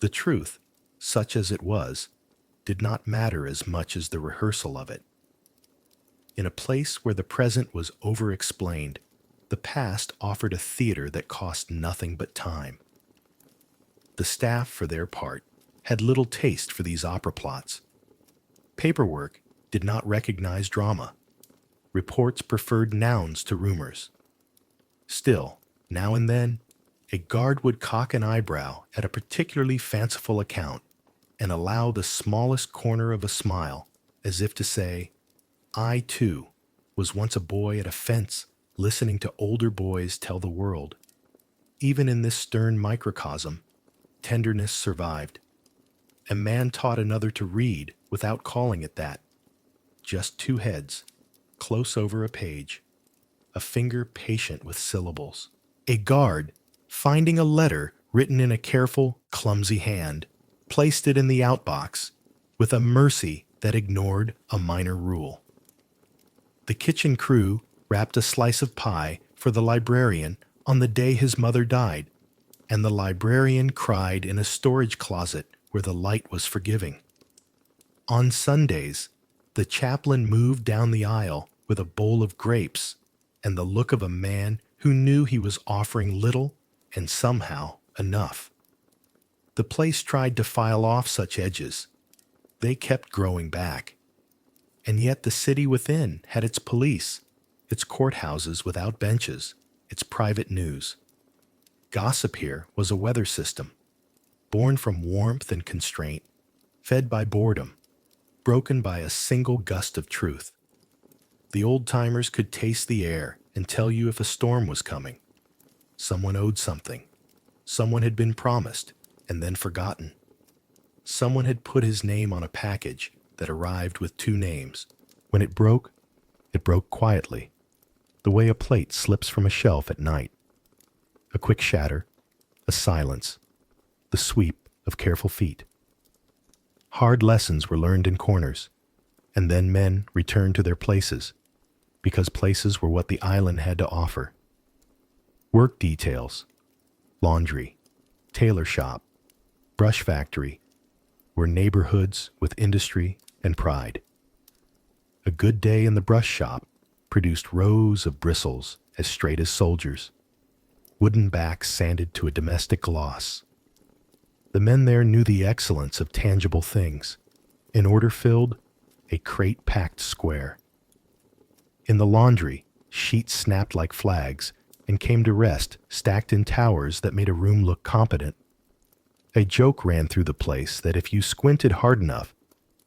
Speaker 1: The truth, such as it was, did not matter as much as the rehearsal of it. In a place where the present was over-explained, the past offered a theater that cost nothing but time. The staff, for their part, had little taste for these opera plots. Paperwork did not recognize drama. Reports preferred nouns to rumors. Still, now and then, a guard would cock an eyebrow at a particularly fanciful account and allow the smallest corner of a smile, as if to say, I, too, was once a boy at a fence listening to older boys tell the world. Even in this stern microcosm, tenderness survived. A man taught another to read without calling it that. Just two heads, close over a page, a finger patient with syllables. A guard, finding a letter written in a careful, clumsy hand, placed it in the outbox with a mercy that ignored a minor rule. The kitchen crew wrapped a slice of pie for the librarian on the day his mother died, and the librarian cried in a storage closet where the light was forgiving. On Sundays, the chaplain moved down the aisle with a bowl of grapes and the look of a man who knew he was offering little and somehow enough. The place tried to file off such edges. They kept growing back. And yet the city within had its police, its courthouses without benches, its private news. Gossip here was a weather system, born from warmth and constraint, fed by boredom, broken by a single gust of truth. The old-timers could taste the air and tell you if a storm was coming. Someone owed something. Someone had been promised and then forgotten. Someone had put his name on a package that arrived with two names. When it broke quietly. the way a plate slips from a shelf at night. A quick shatter, a silence, the sweep of careful feet. Hard lessons were learned in corners, and then men returned to their places, because places were what the island had to offer. Work details, laundry, tailor shop, brush factory, were neighborhoods with industry and pride. A good day in the brush shop produced rows of bristles as straight as soldiers, wooden backs sanded to a domestic gloss. The men there knew the excellence of tangible things, an order filled, a crate packed square. In the laundry, sheets snapped like flags and came to rest stacked in towers that made a room look competent. A joke ran through the place that if you squinted hard enough,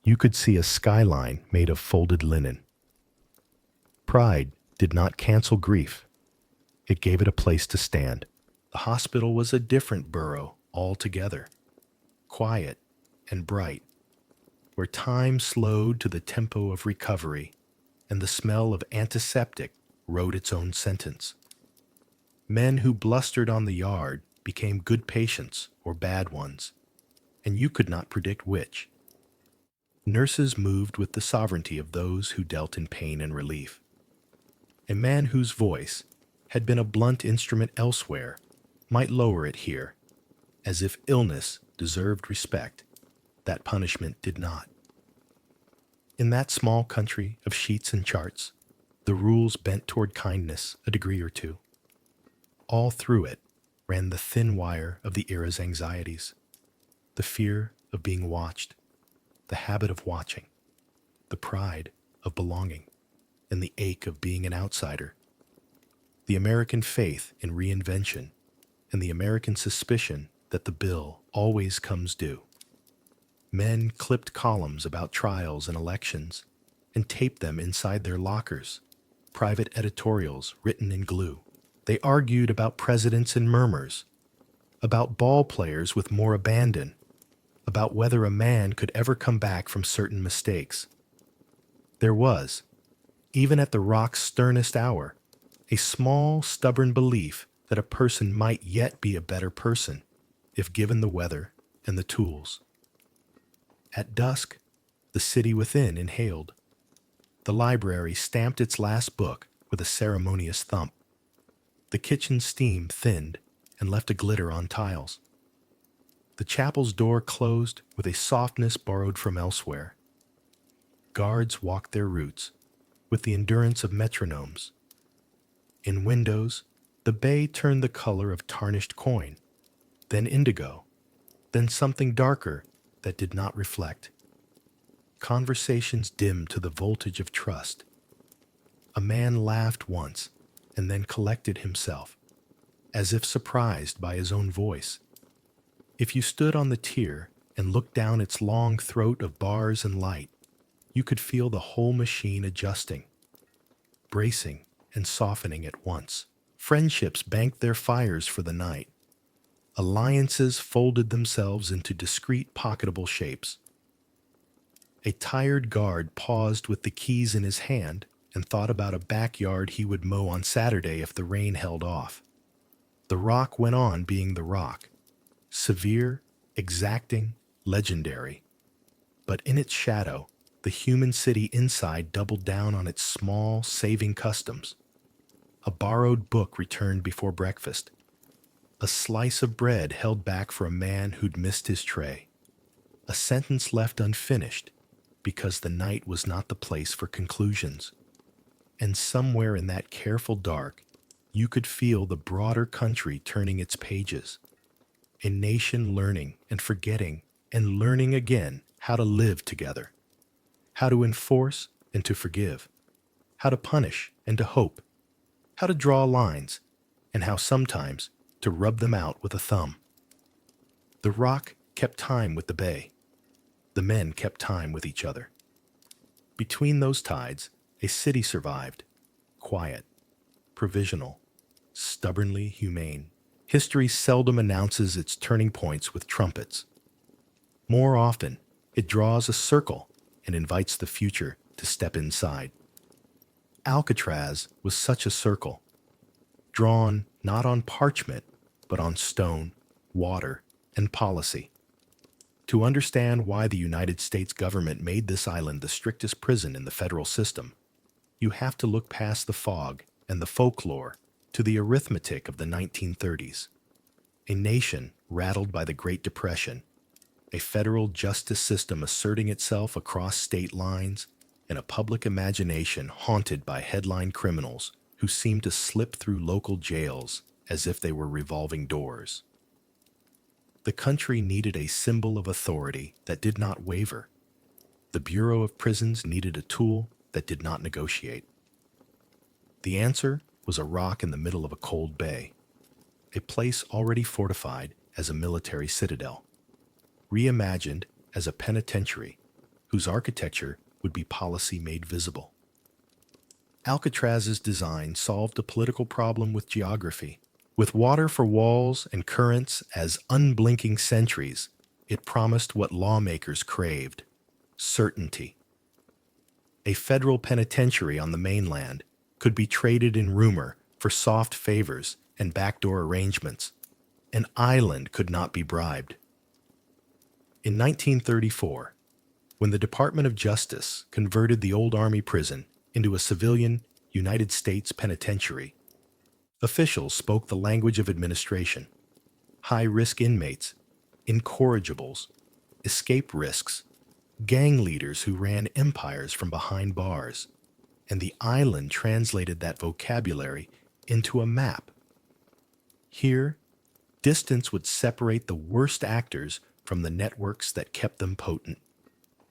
Speaker 1: you could see a skyline made of folded linen. Pride did not cancel grief. It gave it a place to stand. The hospital was a different burrow altogether, quiet and bright, where time slowed to the tempo of recovery and the smell of antiseptic wrote its own sentence. Men who blustered on the yard became good patients or bad ones, and you could not predict which. Nurses moved with the sovereignty of those who dealt in pain and relief. A man whose voice had been a blunt instrument elsewhere might lower it here, as if illness deserved respect, that punishment did not. In that small country of sheets and charts, the rules bent toward kindness a degree or two. All through it ran the thin wire of the era's anxieties, the fear of being watched, the habit of watching, the pride of belonging, and the ache of being an outsider, the American faith in reinvention, and the American suspicion that the bill always comes due. Men clipped columns about trials and elections and taped them inside their lockers, private editorials written in glue. They argued about presidents in murmurs, about ball players with more abandon, about whether a man could ever come back from certain mistakes. There was, even at the rock's sternest hour, a small, stubborn belief that a person might yet be a better person if given the weather and the tools. At dusk, the city within inhaled. The library stamped its last book with a ceremonious thump. The kitchen steam thinned and left a glitter on tiles. The chapel's door closed with a softness borrowed from elsewhere. Guards walked their routes with the endurance of metronomes. In windows, the bay turned the color of tarnished coin, then indigo, then something darker that did not reflect. Conversations dimmed to the voltage of trust. A man laughed once and then collected himself, as if surprised by his own voice. If you stood on the tier and looked down its long throat of bars and light, you could feel the whole machine adjusting, bracing and softening at once. Friendships banked their fires for the night. Alliances folded themselves into discreet, pocketable shapes. A tired guard paused with the keys in his hand and thought about a backyard he would mow on Saturday if the rain held off. The Rock went on being the Rock, severe, exacting, legendary. But in its shadow, the human city inside doubled down on its small, saving customs. A borrowed book returned before breakfast. A slice of bread held back for a man who'd missed his tray. A sentence left unfinished because the night was not the place for conclusions. And somewhere in that careful dark, you could feel the broader country turning its pages. A nation learning and forgetting and learning again how to live together, how to enforce and to forgive, how to punish and to hope, how to draw lines, and how sometimes to rub them out with a thumb. The Rock kept time with the bay. The men kept time with each other. Between those tides, a city survived, quiet, provisional, stubbornly humane. History seldom announces its turning points with trumpets. More often, it draws a circle and invites the future to step inside. Alcatraz was such a circle, drawn not on parchment, but on stone, water, and policy. To understand why the United States government made this island the strictest prison in the federal system, you have to look past the fog and the folklore to the arithmetic of the 1930s. A nation rattled by the Great Depression, a federal justice system asserting itself across state lines, and a public imagination haunted by headline criminals who seemed to slip through local jails as if they were revolving doors. The country needed a symbol of authority that did not waver. The Bureau of Prisons needed a tool that did not negotiate. The answer was a rock in the middle of a cold bay, a place already fortified as a military citadel, reimagined as a penitentiary whose architecture would be policy made visible. Alcatraz's design solved a political problem with geography. With water for walls and currents as unblinking sentries, it promised what lawmakers craved: certainty. A federal penitentiary on the mainland could be traded in rumor for soft favors and backdoor arrangements. An island could not be bribed. In 1934, when the Department of Justice converted the old Army prison into a civilian United States penitentiary, officials spoke the language of administration. High-risk inmates, incorrigibles, escape risks, gang leaders who ran empires from behind bars, and the island translated that vocabulary into a map. Here, distance would separate the worst actors from the networks that kept them potent.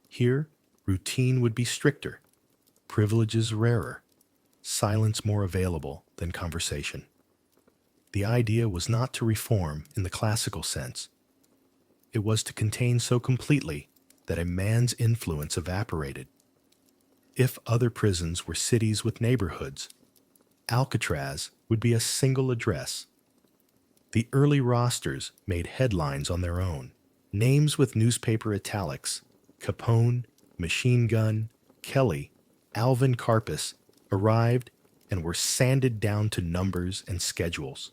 Speaker 1: Here, routine would be stricter, privileges rarer, silence more available than conversation. The idea was not to reform in the classical sense. It was to contain so completely that a man's influence evaporated. If other prisons were cities with neighborhoods, Alcatraz would be a single address. The early rosters made headlines on their own. Names with newspaper italics: Capone, Machine Gun, Kelly, Alvin Karpis arrived and were sanded down to numbers and schedules.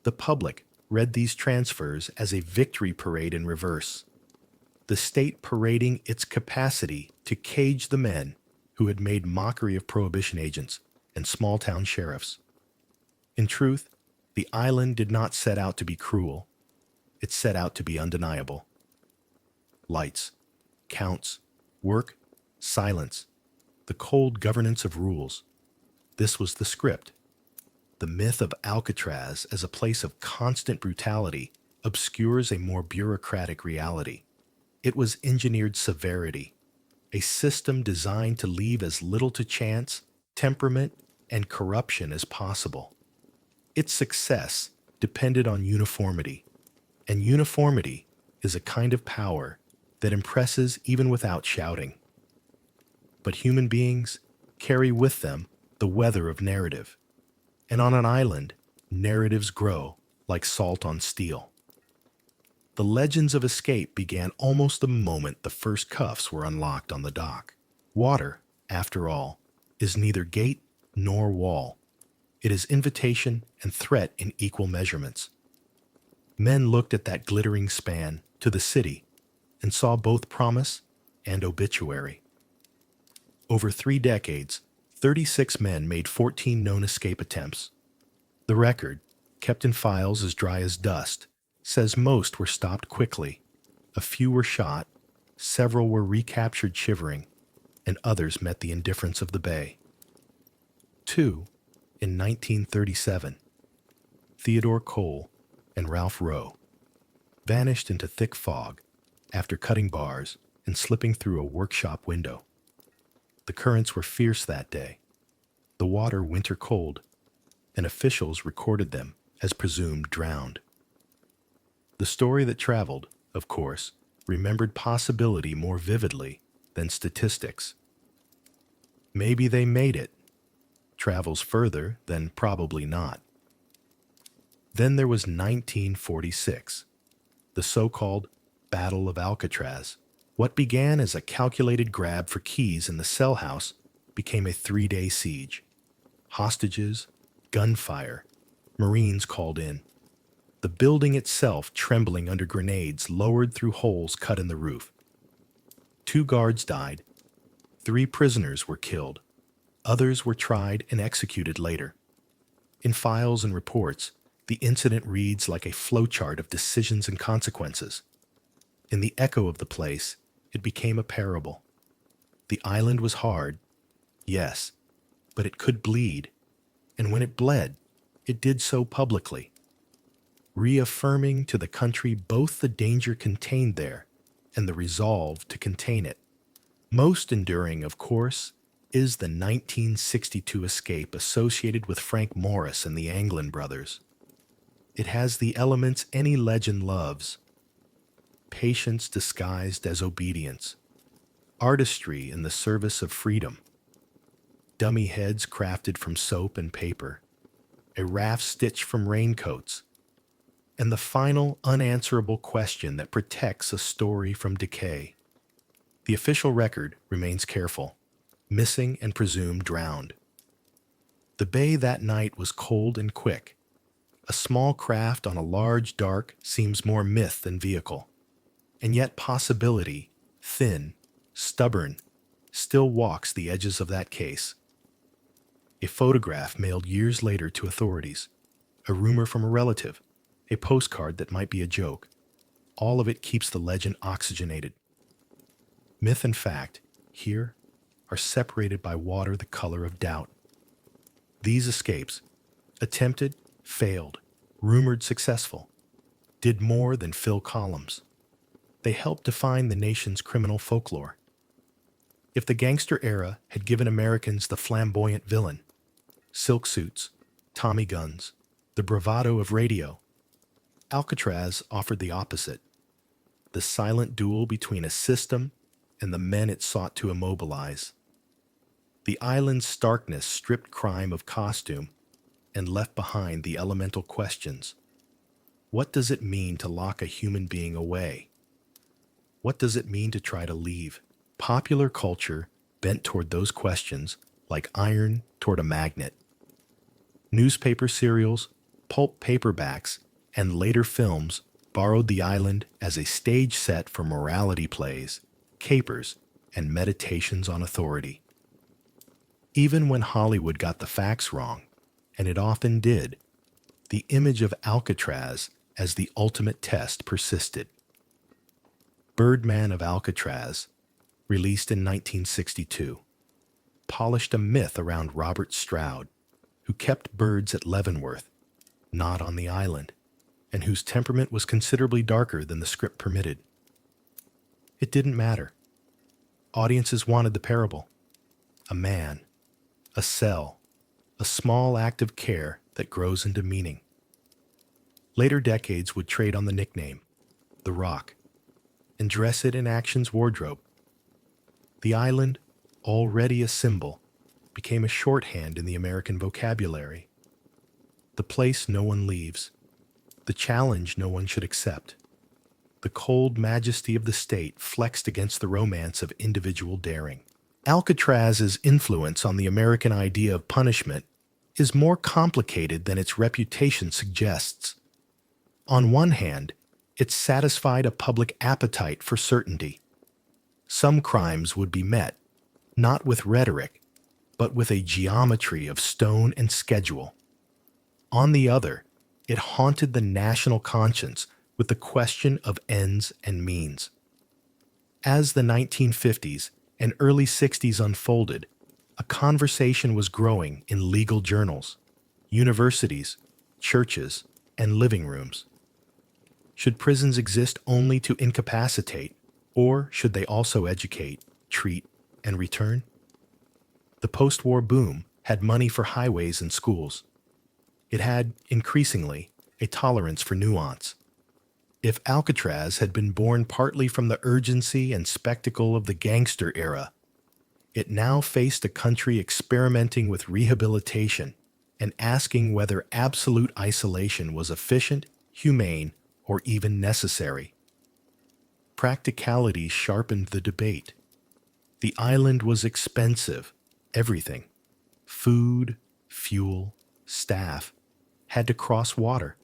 Speaker 1: The public read these transfers as a victory parade in reverse, the state parading its capacity to cage the men who had made mockery of prohibition agents and small-town sheriffs. In truth, the island did not set out to be cruel. It set out to be undeniable. Lights, counts, work, silence, the cold governance of rules. This was the script. The myth of Alcatraz as a place of constant brutality obscures a more bureaucratic reality. It was engineered severity, a system designed to leave as little to chance, temperament, and corruption as possible. Its success depended on uniformity, and uniformity is a kind of power that impresses even without shouting. But human beings carry with them the weather of narrative, and on an island, narratives grow like salt on steel. The legends of escape began almost the moment the first cuffs were unlocked on the dock. Water, after all, is neither gate nor wall. It is invitation and threat in equal measurements. Men looked at that glittering span to the city and saw both promise and obituary. Over 3 decades, 36 men made 14 known escape attempts. The record, kept in files as dry as dust, says most were stopped quickly. A few were shot, several were recaptured shivering, and others met the indifference of the bay. 2, in 1937, Theodore Cole and Ralph Rowe, vanished into thick fog after cutting bars and slipping through a workshop window. The currents were fierce that day, the water winter cold, and officials recorded them as presumed drowned. The story that traveled, of course, remembered possibility more vividly than statistics. Maybe they made it. Travels further than probably not. Then there was 1946, the so-called Battle of Alcatraz. What began as a calculated grab for keys in the cell house became a 3-day siege. Hostages, gunfire, Marines called in. The building itself trembling under grenades lowered through holes cut in the roof. 2 guards died. 3 prisoners were killed. Others were tried and executed later. In files and reports, the incident reads like a flowchart of decisions and consequences. In the echo of the place, it became a parable. The island was hard, yes, but it could bleed, and when it bled, it did so publicly, reaffirming to the country both the danger contained there and the resolve to contain it. Most enduring, of course, is the 1962 escape associated with Frank Morris and the Anglin brothers. It has the elements any legend loves: patience disguised as obedience, artistry in the service of freedom, dummy heads crafted from soap and paper, a raft stitched from raincoats, and the final unanswerable question that protects a story from decay. The official record remains careful: missing and presumed drowned. The bay that night was cold and quick. A small craft on a large dark seems more myth than vehicle, and yet possibility, thin, stubborn, still walks the edges of that case. A photograph mailed years later to authorities, a rumor from a relative, a postcard that might be a joke. All of it keeps the legend oxygenated. Myth and fact, here, are separated by water the color of doubt. These escapes, attempted, failed, rumored successful, did more than fill columns. They helped define the nation's criminal folklore. If the gangster era had given Americans the flamboyant villain, silk suits, Tommy guns, the bravado of radio, Alcatraz offered the opposite: the silent duel between a system and the men it sought to immobilize. The island's starkness stripped crime of costume and left behind the elemental questions. What does it mean to lock a human being away? What does it mean to try to leave? Popular culture bent toward those questions like iron toward a magnet. Newspaper serials, pulp paperbacks, and later films borrowed the island as a stage set for morality plays, capers, and meditations on authority. Even when Hollywood got the facts wrong, and it often did, the image of Alcatraz as the ultimate test persisted. Birdman of Alcatraz, released in 1962, polished a myth around Robert Stroud, who kept birds at Leavenworth, not on the island, and whose temperament was considerably darker than the script permitted. It didn't matter. Audiences wanted the parable: a man, a cell, a small act of care that grows into meaning. Later decades would trade on the nickname, The Rock, and dress it in action's wardrobe. The island, already a symbol, became a shorthand in the American vocabulary. The place no one leaves, the challenge no one should accept. The cold majesty of the state flexed against the romance of individual daring. Alcatraz's influence on the American idea of punishment is more complicated than its reputation suggests. On one hand, it satisfied a public appetite for certainty. Some crimes would be met, not with rhetoric, but with a geometry of stone and schedule. On the other, it haunted the national conscience with the question of ends and means. As the 1950s and early 60s unfolded, a conversation was growing in legal journals, universities, churches, and living rooms. Should prisons exist only to incapacitate, or should they also educate, treat, and return? The post-war boom had money for highways and schools. It had, increasingly, a tolerance for nuance. If Alcatraz had been born partly from the urgency and spectacle of the gangster era, it now faced a country experimenting with rehabilitation and asking whether absolute isolation was efficient, humane, or even necessary. Practicality sharpened the debate. The island was expensive, Everything, food, fuel, staff, had to cross water.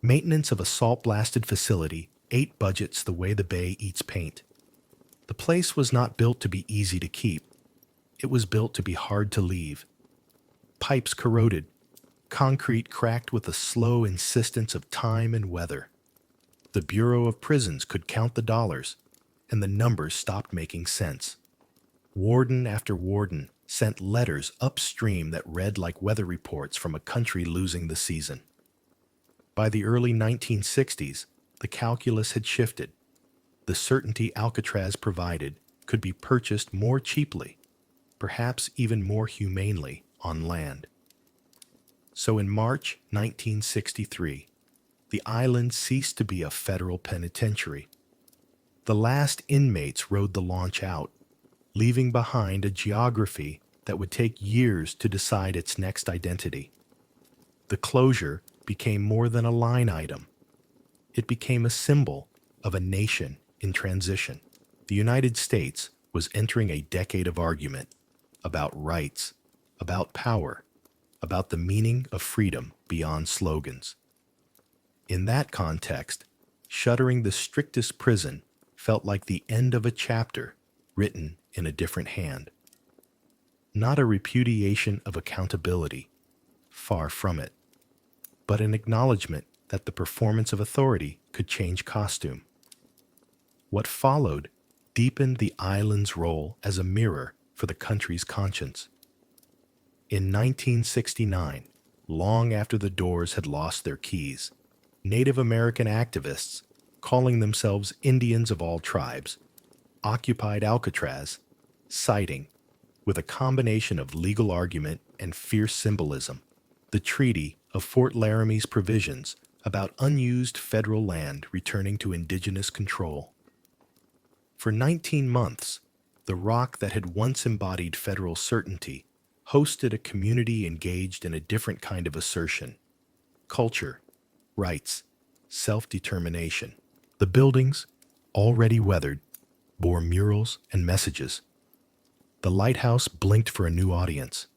Speaker 1: Maintenance of a salt-blasted facility ate budgets the way the bay eats paint. The place was not built to be easy to keep. It was built to be hard to leave. Pipes corroded, concrete cracked with the slow insistence of time and weather. The Bureau of Prisons could count the dollars, and the numbers stopped making sense. Warden after warden sent letters upstream that read like weather reports from a country losing the season. By the early 1960s, the calculus had shifted. The certainty Alcatraz provided could be purchased more cheaply, perhaps even more humanely, on land. So in March 1963, the island ceased to be a federal penitentiary. The last inmates rode the launch out, leaving behind a geography that would take years to decide its next identity. The closure became more than a line item. It became a symbol of a nation in transition. The United States was entering a decade of argument about rights, about power, about the meaning of freedom beyond slogans. In that context, shuttering the strictest prison felt like the end of a chapter written in a different hand. Not a repudiation of accountability, far from it, but an acknowledgement that the performance of authority could change costume. What followed deepened the island's role as a mirror for the country's conscience. In 1969, long after the doors had lost their keys, Native American activists, calling themselves Indians of all tribes, occupied Alcatraz, citing, with a combination of legal argument and fierce symbolism, the Treaty of Fort Laramie's provisions about unused federal land returning to indigenous control. For 19 months, the rock that had once embodied federal certainty hosted a community engaged in a different kind of assertion: culture, rights, self-determination. The buildings, already weathered, bore murals and messages. The lighthouse blinked for a new audience.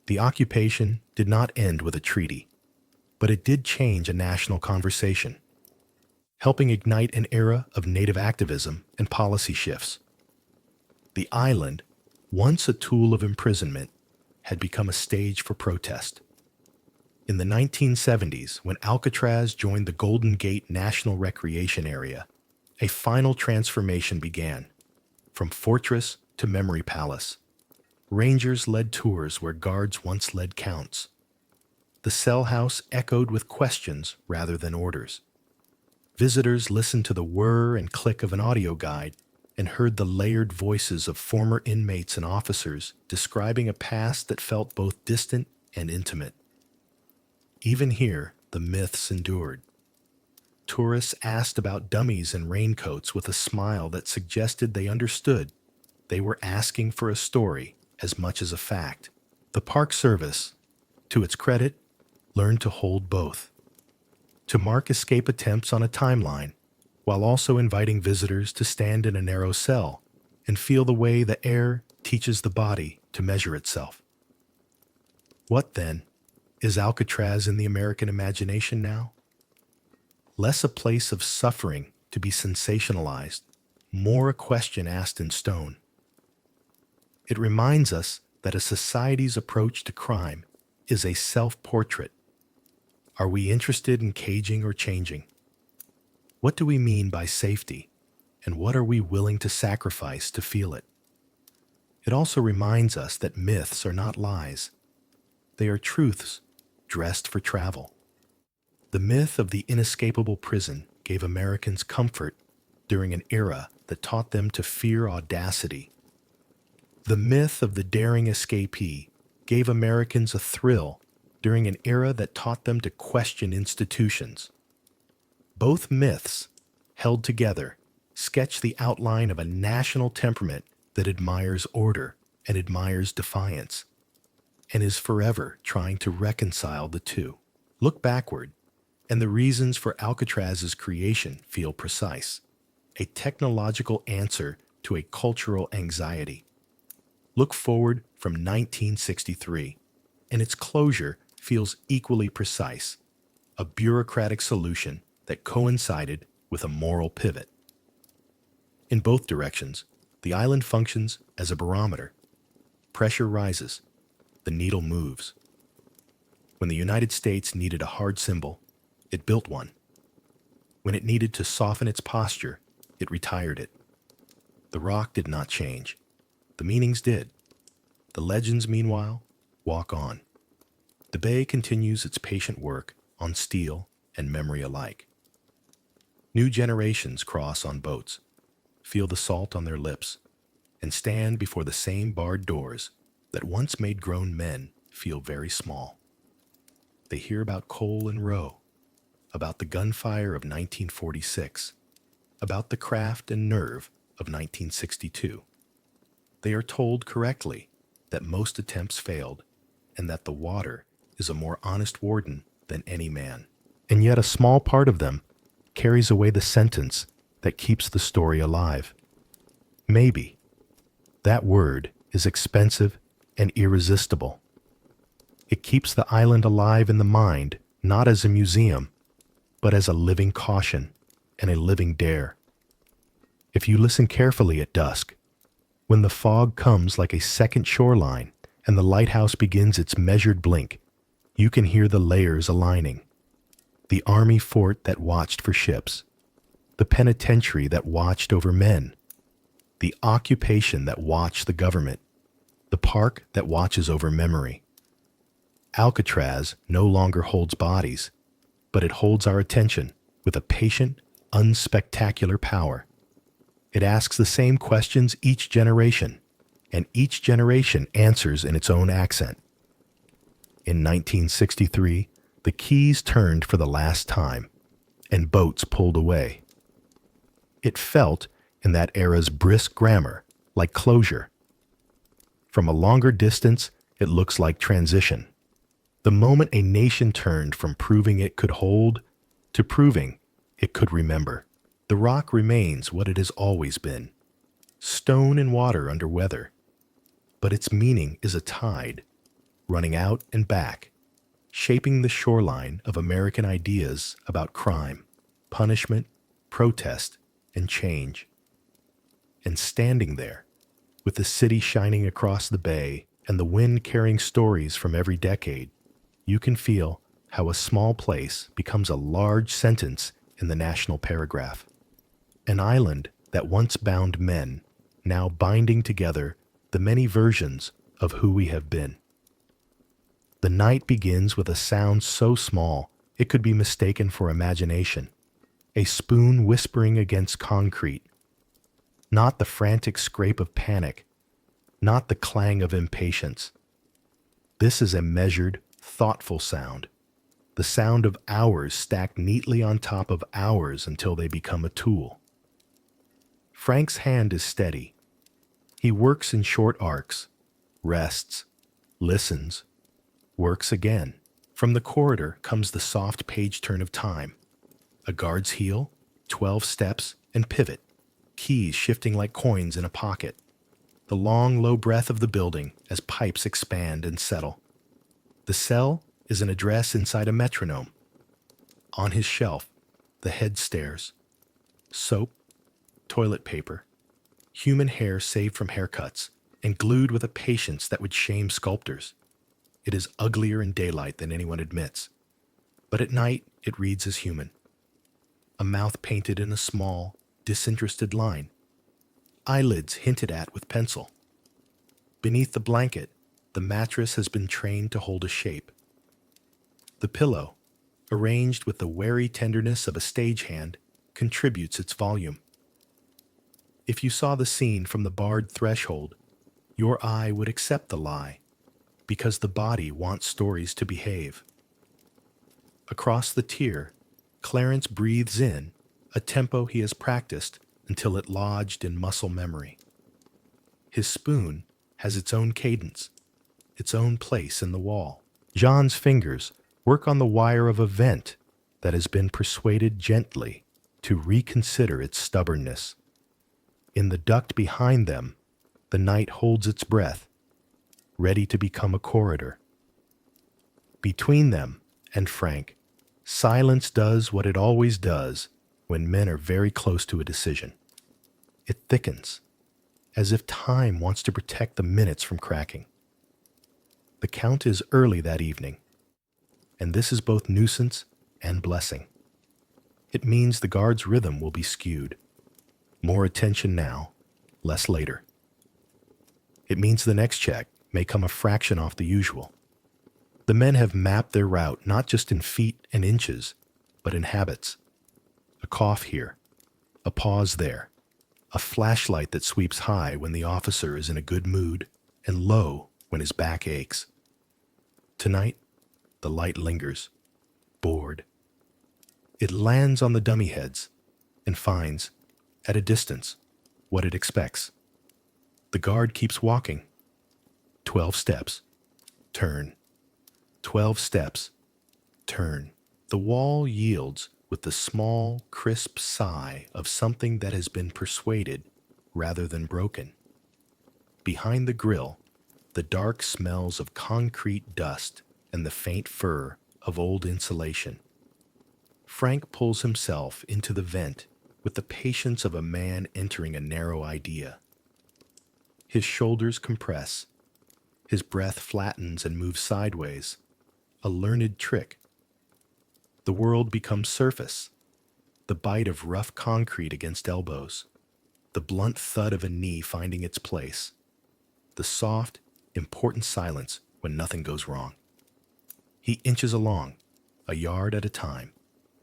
Speaker 1: The occupation did not end with a treaty, but it did change a national conversation, helping ignite an era of Native activism and policy shifts. The island, once a tool of imprisonment, had become a stage for protest. In the 1970s, when Alcatraz joined the Golden Gate National Recreation Area, a final transformation began. From fortress to memory palace, rangers led tours where guards once led counts. The cell house echoed with questions rather than orders. Visitors listened to the whir and click of an audio guide and heard the layered voices of former inmates and officers describing a past that felt both distant and intimate. Even here, the myths endured. Tourists asked about dummies and raincoats with a smile that suggested they understood. They were asking for a story as much as a fact. The Park Service, to its credit, learned to hold both. To mark escape attempts on a timeline, while also inviting visitors to stand in a narrow cell and feel the way the air teaches the body to measure itself. What, then, is Alcatraz in the American imagination now? Less a place of suffering to be sensationalized, more a question asked in stone. It reminds us that a society's approach to crime is a self-portrait. Are we interested in caging or changing? What do we mean by safety, and what are we willing to sacrifice to feel it? It also reminds us that myths are not lies. They are truths dressed for travel. The myth of the inescapable prison gave Americans comfort during an era that taught them to fear audacity. The myth of the daring escapee gave Americans a thrill during an era that taught them to question institutions. Both myths, held together, sketch the outline of a national temperament that admires order and admires defiance, and is forever trying to reconcile the two. Look backward, and the reasons for Alcatraz's creation feel precise, a technological answer to a cultural anxiety. Look forward from 1963, and its closure feels equally precise, a bureaucratic solution that coincided with a moral pivot. In both directions, the island functions as a barometer. Pressure rises, the needle moves. When the United States needed a hard symbol, it built one. When it needed to soften its posture, it retired it. The rock did not change. The meanings did. The legends, meanwhile, walk on. The bay continues its patient work on steel and memory alike. New generations cross on boats, feel the salt on their lips, and stand before the same barred doors that once made grown men feel very small. They hear about coal and row, about the gunfire of 1946, about the craft and nerve of 1962. They are told correctly that most attempts failed and that the water is a more honest warden than any man. And yet a small part of them carries away the sentence that keeps the story alive. Maybe. That word is expensive and irresistible. It keeps the island alive in the mind, not as a museum, but as a living caution and a living dare. If you listen carefully at dusk, when the fog comes like a second shoreline and the lighthouse begins its measured blink, you can hear the layers aligning. The army fort that watched for ships, the penitentiary that watched over men, the occupation that watched the government, the park that watches over memory. Alcatraz no longer holds bodies, but it holds our attention with a patient, unspectacular power. It asks the same questions each generation, and each generation answers in its own accent. In 1963, the keys turned for the last time, and boats pulled away. It felt, in that era's brisk grammar, like closure. From a longer distance, it looks like transition. The moment a nation turned from proving it could hold to proving it could remember. The rock remains what it has always been, stone and water under weather. But its meaning is a tide, running out and back, shaping the shoreline of American ideas about crime, punishment, protest, and change. And standing there, with the city shining across the bay and the wind carrying stories from every decade, you can feel how a small place becomes a large sentence in the national paragraph. An island that once bound men, now binding together the many versions of who we have been. The night begins with a sound so small it could be mistaken for imagination, a spoon whispering against concrete. Not the frantic scrape of panic, not the clang of impatience. This is a measured, thoughtful sound, the sound of hours stacked neatly on top of hours until they become a tool. Frank's hand is steady. He works in short arcs, rests, listens, works again. From the corridor comes the soft page turn of time. A guard's heel, 12 steps, and pivot, keys shifting like coins in a pocket. The long, low breath of the building as pipes expand and settle. The cell is an address inside a metronome. On his shelf, the head stares. Soap, toilet paper, human hair saved from haircuts, and glued with a patience that would shame sculptors. It is uglier in daylight than anyone admits, but at night it reads as human. A mouth painted in a small, disinterested line. Eyelids hinted at with pencil. Beneath the blanket, the mattress has been trained to hold a shape. The pillow, arranged with the wary tenderness of a stagehand, contributes its volume. If you saw the scene from the barred threshold, your eye would accept the lie, because the body wants stories to behave. Across the tier, Clarence breathes in a tempo he has practiced until it lodged in muscle memory. His spoon has its own cadence, its own place in the wall. John's fingers work on the wire of a vent that has been persuaded gently to reconsider its stubbornness. In the duct behind them, the night holds its breath, ready to become a corridor. Between them and Frank, silence does what it always does when men are very close to a decision. It thickens, as if time wants to protect the minutes from cracking. The count is early that evening, and this is both nuisance and blessing. It means the guard's rhythm will be skewed. More attention now, less later. It means the next check may come a fraction off the usual. The men have mapped their route not just in feet and inches, but in habits. A cough here, a pause there, a flashlight that sweeps high when the officer is in a good mood and low when his back aches. Tonight, the light lingers, bored. It lands on the dummy heads and finds, at a distance, what it expects. The guard keeps walking. 12 steps. Turn. 12 steps. Turn. The wall yields with the small, crisp sigh of something that has been persuaded rather than broken. Behind the grill, the dark smells of concrete dust and the faint fur of old insulation. Frank pulls himself into the vent with the patience of a man entering a narrow idea. His shoulders compress. His breath flattens and moves sideways, a learned trick. The world becomes surface, the bite of rough concrete against elbows, the blunt thud of a knee finding its place, the soft, important silence when nothing goes wrong. He inches along, a yard at a time,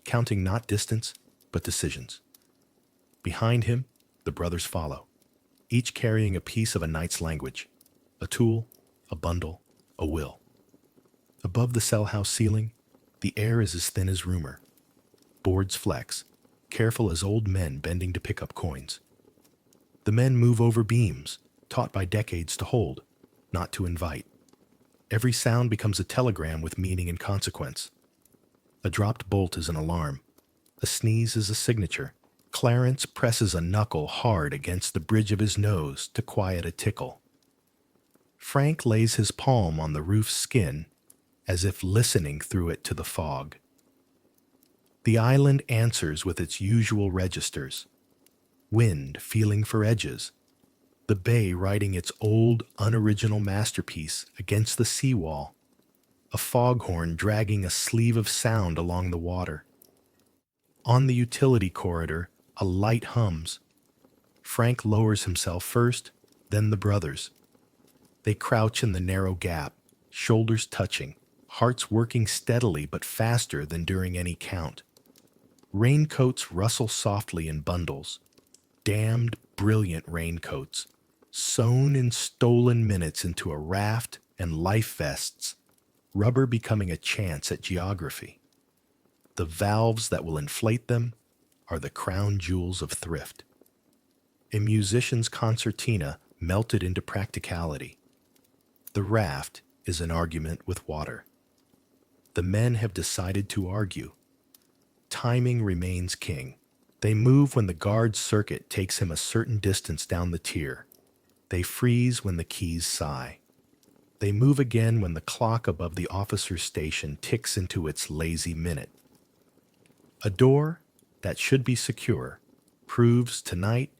Speaker 1: counting not distance, but decisions. Behind him, the brothers follow, each carrying a piece of a night's language, a tool, a bundle, a will. Above the cell house ceiling, the air is as thin as rumor. Boards flex, careful as old men bending to pick up coins. The men move over beams, taught by decades to hold, not to invite. Every sound becomes a telegram with meaning and consequence. A dropped bolt is an alarm. A sneeze is a signature. Clarence presses a knuckle hard against the bridge of his nose to quiet a tickle. Frank lays his palm on the roof's skin as if listening through it to the fog. The island answers with its usual registers. Wind feeling for edges. The bay writing its old, unoriginal masterpiece against the seawall. A foghorn dragging a sleeve of sound along the water. On the utility corridor, a light hums. Frank lowers himself first, then the brothers. They crouch in the narrow gap, shoulders touching, hearts working steadily but faster than during any count. Raincoats rustle softly in bundles. Damned, brilliant raincoats, sewn in stolen minutes into a raft and life vests, rubber becoming a chance at geography. The valves that will inflate them are the crown jewels of thrift. A musician's concertina melted into practicality. The raft is an argument with water. The men have decided to argue. Timing remains king. They move when the guard's circuit takes him a certain distance down the tier. They freeze when the keys sigh. They move again when the clock above the officer's station ticks into its lazy minute. A door that should be secure proves tonight,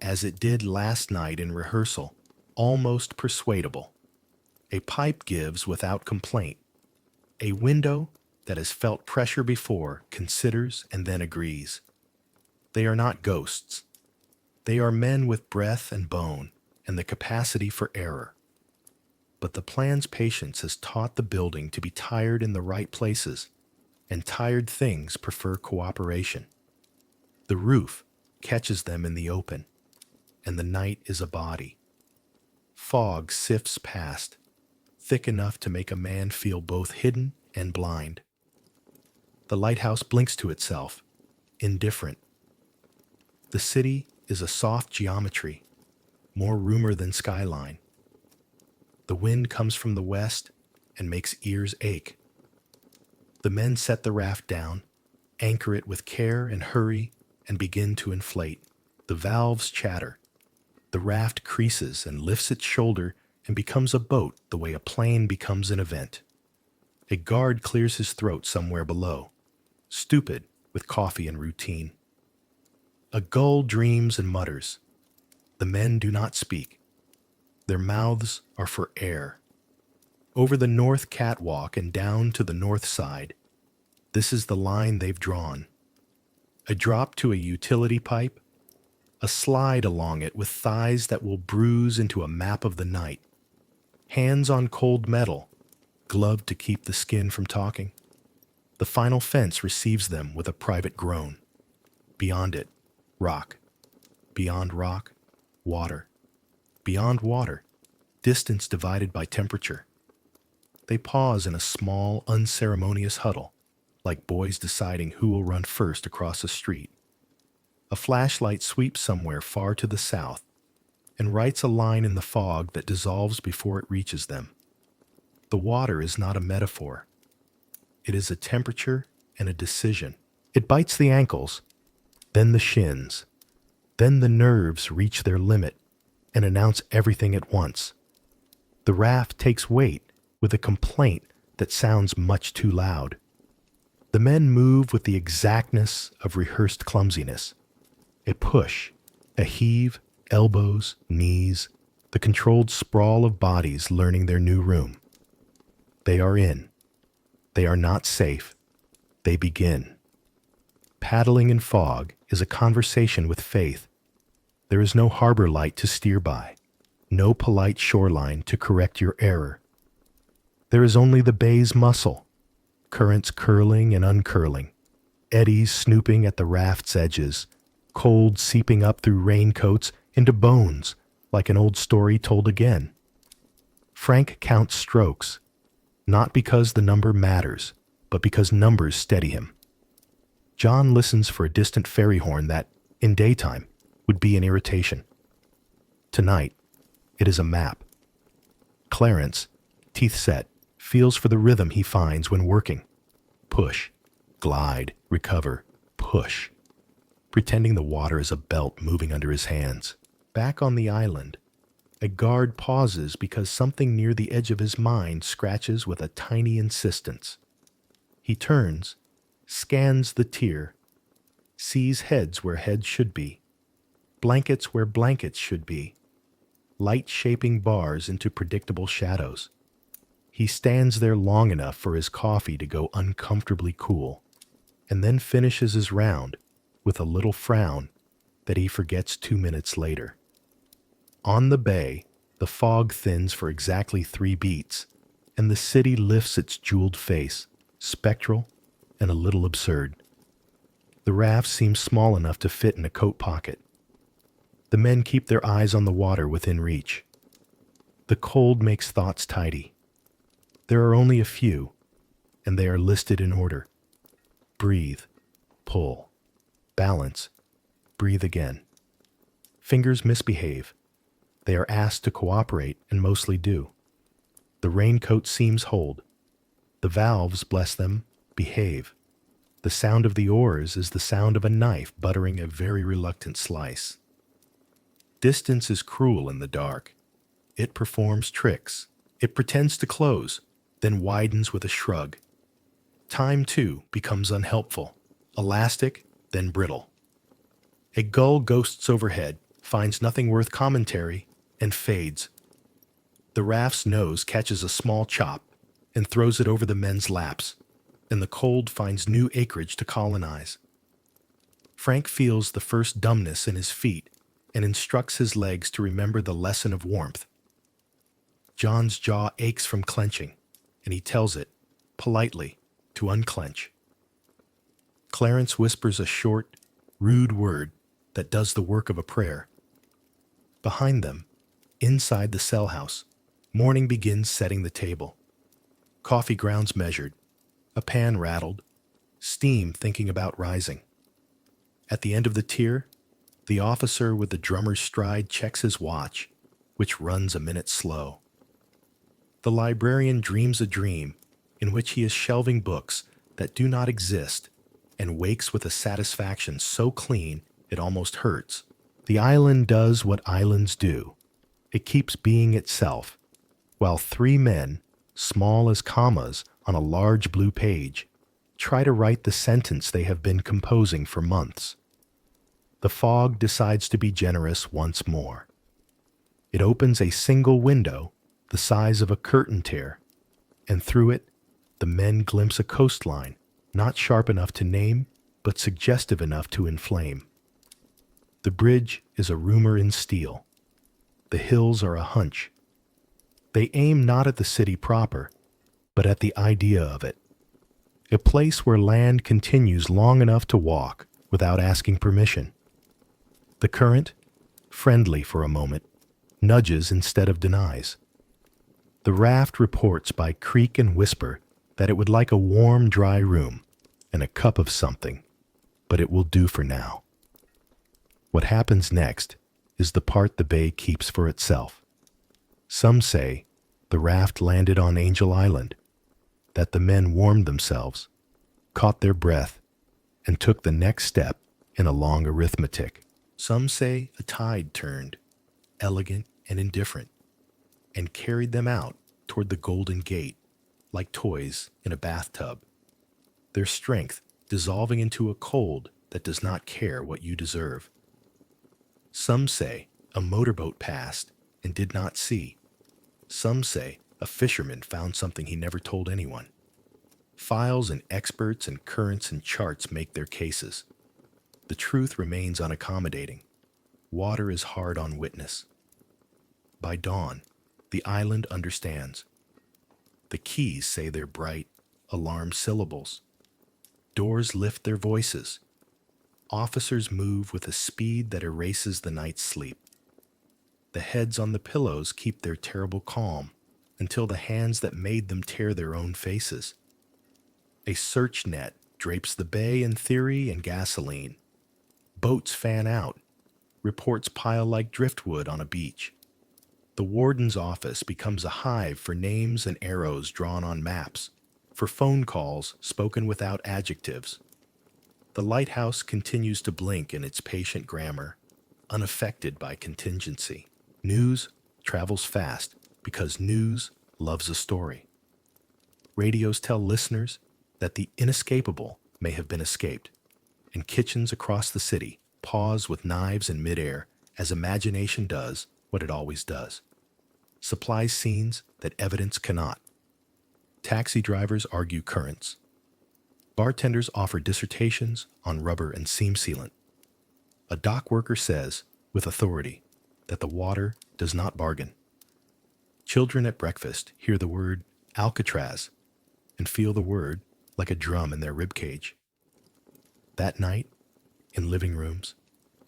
Speaker 1: as it did last night in rehearsal, almost persuadable. A pipe gives without complaint. A window that has felt pressure before considers and then agrees. They are not ghosts. They are men with breath and bone and the capacity for error. But the plan's patience has taught the building to be tired in the right places, and tired things prefer cooperation. The roof catches them in the open, and the night is a body. Fog sifts past, thick enough to make a man feel both hidden and blind. The lighthouse blinks to itself, indifferent. The city is a soft geometry, more rumor than skyline. The wind comes from the west and makes ears ache. The men set the raft down, anchor it with care and hurry, and begin to inflate. The valves chatter. The raft creases and lifts its shoulder and becomes a boat the way a plane becomes an event. A guard clears his throat somewhere below, stupid with coffee and routine. A gull dreams and mutters. The men do not speak. Their mouths are for air. Over the north catwalk and down to the north side, this is the line they've drawn. A drop to a utility pipe, a slide along it with thighs that will bruise into a map of the night. Hands on cold metal, gloved to keep the skin from talking. The final fence receives them with a private groan. Beyond it, rock. Beyond rock, water. Beyond water, distance divided by temperature. They pause in a small, unceremonious huddle, like boys deciding who will run first across a street. A flashlight sweeps somewhere far to the south and writes a line in the fog that dissolves before it reaches them. The water is not a metaphor. It is a temperature and a decision. It bites the ankles, then the shins. Then the nerves reach their limit and announce everything at once. The raft takes weight with a complaint that sounds much too loud. The men move with the exactness of rehearsed clumsiness. A push, a heave, elbows, knees, the controlled sprawl of bodies learning their new room. They are in. They are not safe. They begin. Paddling in fog is a conversation with faith. There is no harbor light to steer by, no polite shoreline to correct your error. There is only the bay's muscle, currents curling and uncurling, eddies snooping at the raft's edges, cold seeping up through raincoats into bones like an old story told again. Frank counts strokes, not because the number matters, but because numbers steady him. John listens for a distant ferry horn that, in daytime, would be an irritation. Tonight, it is a map. Clarence, teeth set, feels for the rhythm he finds when working. Push, glide, recover, push. Pretending the water is a belt moving under his hands. Back on the island, a guard pauses because something near the edge of his mind scratches with a tiny insistence. He turns, scans the tier, sees heads where heads should be, blankets where blankets should be, light shaping bars into predictable shadows. He stands there long enough for his coffee to go uncomfortably cool, and then finishes his round with a little frown that he forgets 2 minutes later. On the bay, the fog thins for exactly 3 beats, and the city lifts its jeweled face, spectral and a little absurd. The raft seems small enough to fit in a coat pocket. The men keep their eyes on the water within reach. The cold makes thoughts tidy. There are only a few, and they are listed in order. Breathe, pull, balance, breathe again. Fingers misbehave. They are asked to cooperate and mostly do. The raincoat seams hold. The valves, bless them, behave. The sound of the oars is the sound of a knife buttering a very reluctant slice. Distance is cruel in the dark. It performs tricks. It pretends to close, then widens with a shrug. Time, too, becomes unhelpful, elastic, then brittle. A gull ghosts overhead, finds nothing worth commentary, and fades. The raft's nose catches a small chop and throws it over the men's laps, and the cold finds new acreage to colonize. Frank feels the first dumbness in his feet and instructs his legs to remember the lesson of warmth. John's jaw aches from clenching, and he tells it, politely, to unclench. Clarence whispers a short, rude word that does the work of a prayer. Behind them, inside the cell house, morning begins setting the table. Coffee grounds measured, a pan rattled, steam thinking about rising. At the end of the tier, the officer with the drummer's stride checks his watch, which runs a minute slow. The librarian dreams a dream in which he is shelving books that do not exist and wakes with a satisfaction so clean it almost hurts. The island does what islands do. It keeps being itself, while three men, small as commas on a large blue page, try to write the sentence they have been composing for months. The fog decides to be generous once more. It opens a single window the size of a curtain tear, and through it, the men glimpse a coastline not sharp enough to name, but suggestive enough to inflame. The bridge is a rumor in steel. The hills are a hunch. They aim not at the city proper, but at the idea of it. A place where land continues long enough to walk without asking permission. The current, friendly for a moment, nudges instead of denies. The raft reports by creak and whisper that it would like a warm, dry room and a cup of something, but it will do for now. What happens next is the part the bay keeps for itself. Some say the raft landed on Angel Island, that the men warmed themselves, caught their breath, and took the next step in a long arithmetic. Some say a tide turned, elegant and indifferent, and carried them out toward the Golden Gate like toys in a bathtub, their strength dissolving into a cold that does not care what you deserve. Some say a motorboat passed and did not see. Some say a fisherman found something he never told anyone. Files and experts and currents and charts make their cases. The truth remains unaccommodating. Water is hard on witness. By dawn, the island understands. The keys say their bright, alarm syllables. Doors lift their voices. Officers move with a speed that erases the night's sleep. The heads on the pillows keep their terrible calm until the hands that made them tear their own faces. A search net drapes the bay in theory and gasoline. Boats fan out. Reports pile like driftwood on a beach. The warden's office becomes a hive for names and arrows drawn on maps, for phone calls spoken without adjectives. The lighthouse continues to blink in its patient grammar, unaffected by contingency. News travels fast because news loves a story. Radios tell listeners that the inescapable may have been escaped, and kitchens across the city pause with knives in midair as imagination does what it always does. Supplies scenes that evidence cannot. Taxi drivers argue currents. Bartenders offer dissertations on rubber and seam sealant. A dock worker says, with authority, that the water does not bargain. Children at breakfast hear the word Alcatraz and feel the word like a drum in their ribcage. That night, in living rooms,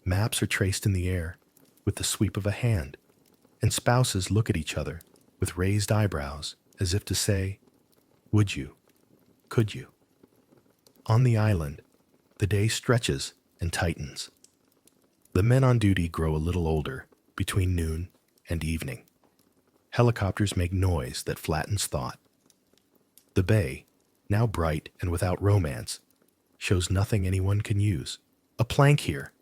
Speaker 1: maps are traced in the air with the sweep of a hand, and spouses look at each other with raised eyebrows as if to say, would you? Could you? On the island, the day stretches and tightens. The men on duty grow a little older between noon and evening. Helicopters make noise that flattens thought. The bay, now bright and without romance, shows nothing anyone can use. A plank here,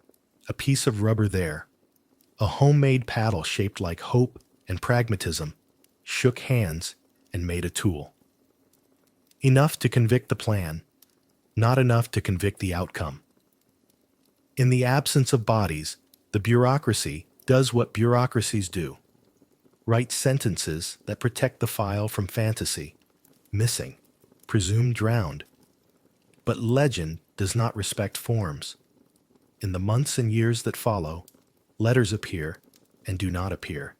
Speaker 1: a piece of rubber there, a homemade paddle shaped like hope and pragmatism, shook hands and made a tool. Enough to convict the plan, not enough to convict the outcome. In the absence of bodies, the bureaucracy does what bureaucracies do. Write sentences that protect the file from fantasy, missing, presumed drowned. But legend does not respect forms. In the months and years that follow, letters appear and do not appear.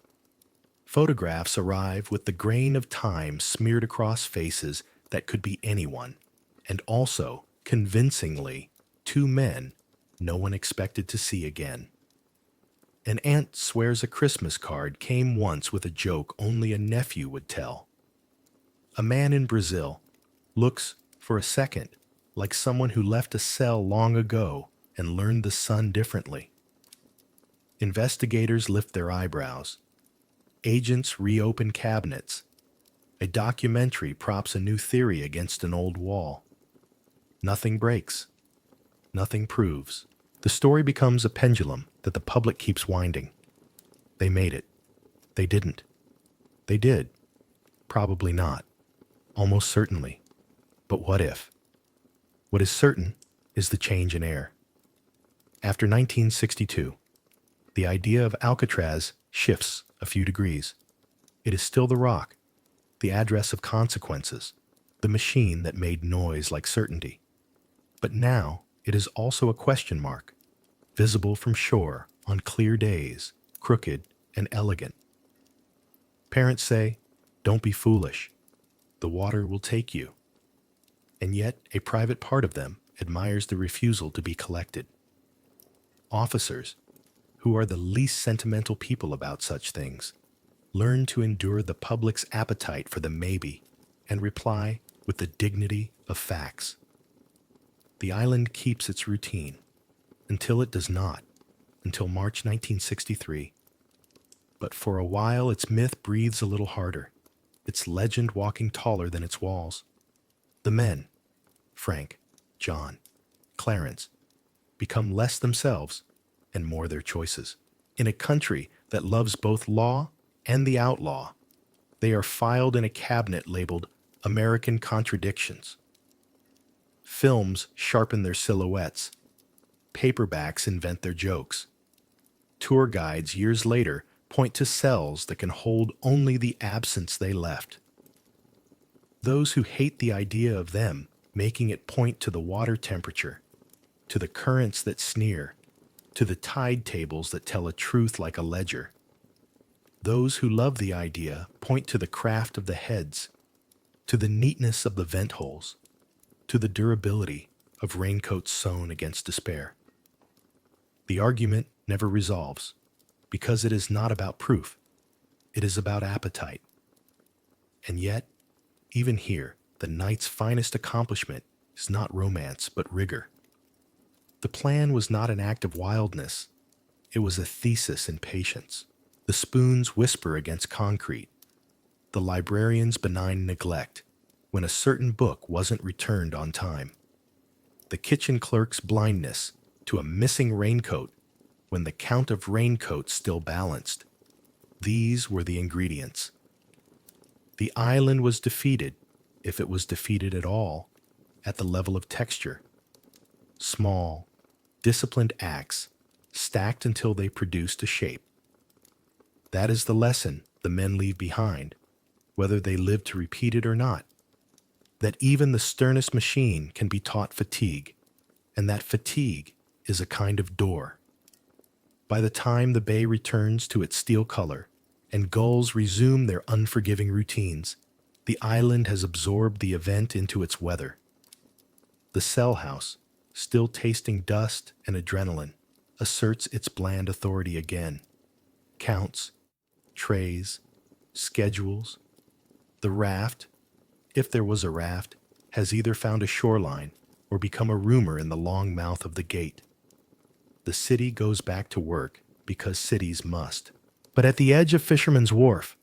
Speaker 1: Photographs arrive with the grain of time smeared across faces that could be anyone, and also, convincingly, two men no one expected to see again. An aunt swears a Christmas card came once with a joke only a nephew would tell. A man in Brazil looks, for a second, like someone who left a cell long ago and learned the sun differently. Investigators lift their eyebrows. Agents reopen cabinets. A documentary props a new theory against an old wall. Nothing breaks. Nothing proves. The story becomes a pendulum that the public keeps winding. They made it. They didn't. They did. Probably not. Almost certainly. But what if? What is certain is the change in air. After 1962, the idea of Alcatraz shifts a few degrees. It is still the rock, the address of consequences, the machine that made noise like certainty. But now it is also a question mark, visible from shore on clear days, crooked and elegant. Parents say, "Don't be foolish. The water will take you." And yet a private part of them admires the refusal to be collected. Officers, who are the least sentimental people about such things, learn to endure the public's appetite for the maybe and reply with the dignity of facts. The island keeps its routine until it does not, until March 1963. But for a while its myth breathes a little harder, its legend walking taller than its walls. The men, Frank, John, Clarence, become less themselves and more their choices. In a country that loves both law and the outlaw, they are filed in a cabinet labeled American Contradictions. Films sharpen their silhouettes. Paperbacks invent their jokes. Tour guides years later point to cells that can hold only the absence they left. Those who hate the idea of them making it point to the water temperature, to the currents that sneer, to the tide tables that tell a truth like a ledger. Those who love the idea point to the craft of the heads, to the neatness of the vent holes, to the durability of raincoats sewn against despair. The argument never resolves, because it is not about proof, it is about appetite. And yet, even here, the night's finest accomplishment is not romance but rigor. The plan was not an act of wildness, it was a thesis in patience. The spoon's whisper against concrete, the librarian's benign neglect when a certain book wasn't returned on time, the kitchen clerk's blindness to a missing raincoat when the count of raincoats still balanced. These were the ingredients. The island was defeated, if it was defeated at all, at the level of texture. Small, disciplined acts stacked until they produced a shape. That is the lesson the men leave behind, whether they live to repeat it or not. That even the sternest machine can be taught fatigue, and that fatigue is a kind of door. By the time the bay returns to its steel color and gulls resume their unforgiving routines, the island has absorbed the event into its weather. The cell house, still tasting dust and adrenaline, asserts its bland authority again. Counts, trays, schedules. The raft, if there was a raft, has either found a shoreline or become a rumor in the long mouth of the gate. The city goes back to work because cities must. But at the edge of Fisherman's Wharf,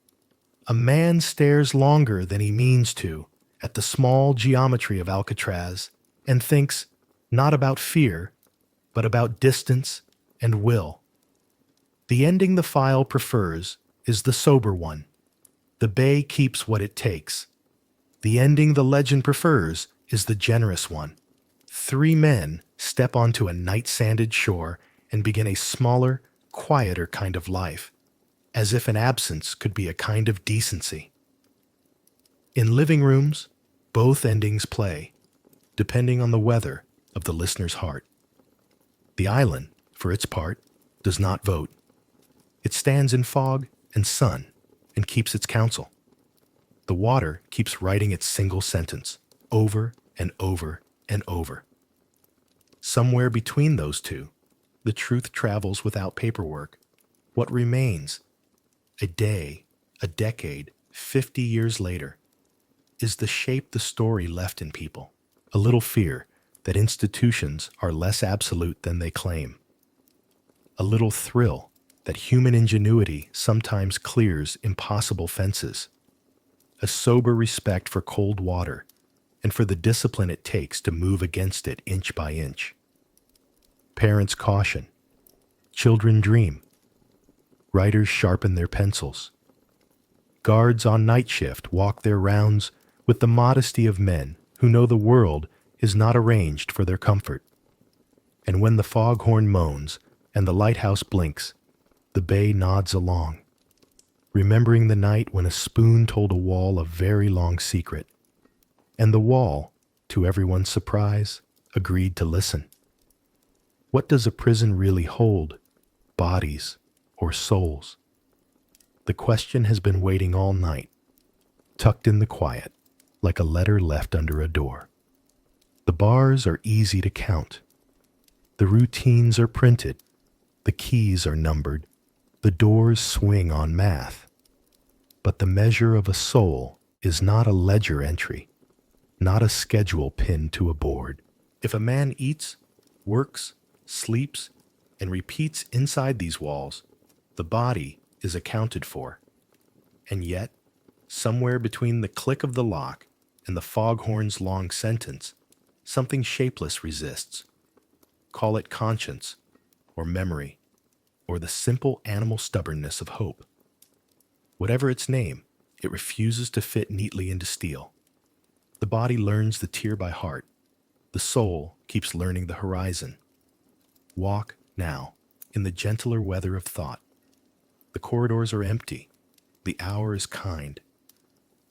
Speaker 1: a man stares longer than he means to at the small geometry of Alcatraz and thinks not about fear, but about distance and will. The ending the file prefers is the sober one. The bay keeps what it takes. The ending the legend prefers is the generous one. 3 men step onto a night-sanded shore and begin a smaller, quieter kind of life, as if an absence could be a kind of decency. In living rooms, both endings play, depending on the weather of the listener's heart. The island, for its part, does not vote. It stands in fog and sun and keeps its counsel. The water keeps writing its single sentence, over and over and over. Somewhere between those two, the truth travels without paperwork. What remains, a day, a decade, 50 years later, is the shape the story left in people. A little fear that institutions are less absolute than they claim. A little thrill that human ingenuity sometimes clears impossible fences. A sober respect for cold water and for the discipline it takes to move against it inch by inch. Parents caution. Children dream. Writers sharpen their pencils. Guards on night shift walk their rounds with the modesty of men who know the world is not arranged for their comfort. And when the foghorn moans and the lighthouse blinks, the bay nods along, remembering the night when a spoon told a wall a very long secret, and the wall, to everyone's surprise, agreed to listen. What does a prison really hold, bodies or souls? The question has been waiting all night, tucked in the quiet, like a letter left under a door. The bars are easy to count. The routines are printed. The keys are numbered. The doors swing on math. But the measure of a soul is not a ledger entry, not a schedule pinned to a board. If a man eats, works, sleeps, and repeats inside these walls, the body is accounted for. And yet, somewhere between the click of the lock and the foghorn's long sentence, something shapeless resists. Call it conscience, or memory, or the simple animal stubbornness of hope. Whatever its name, it refuses to fit neatly into steel. The body learns the tear by heart. The soul keeps learning the horizon. Walk, now, in the gentler weather of thought. The corridors are empty. The hour is kind.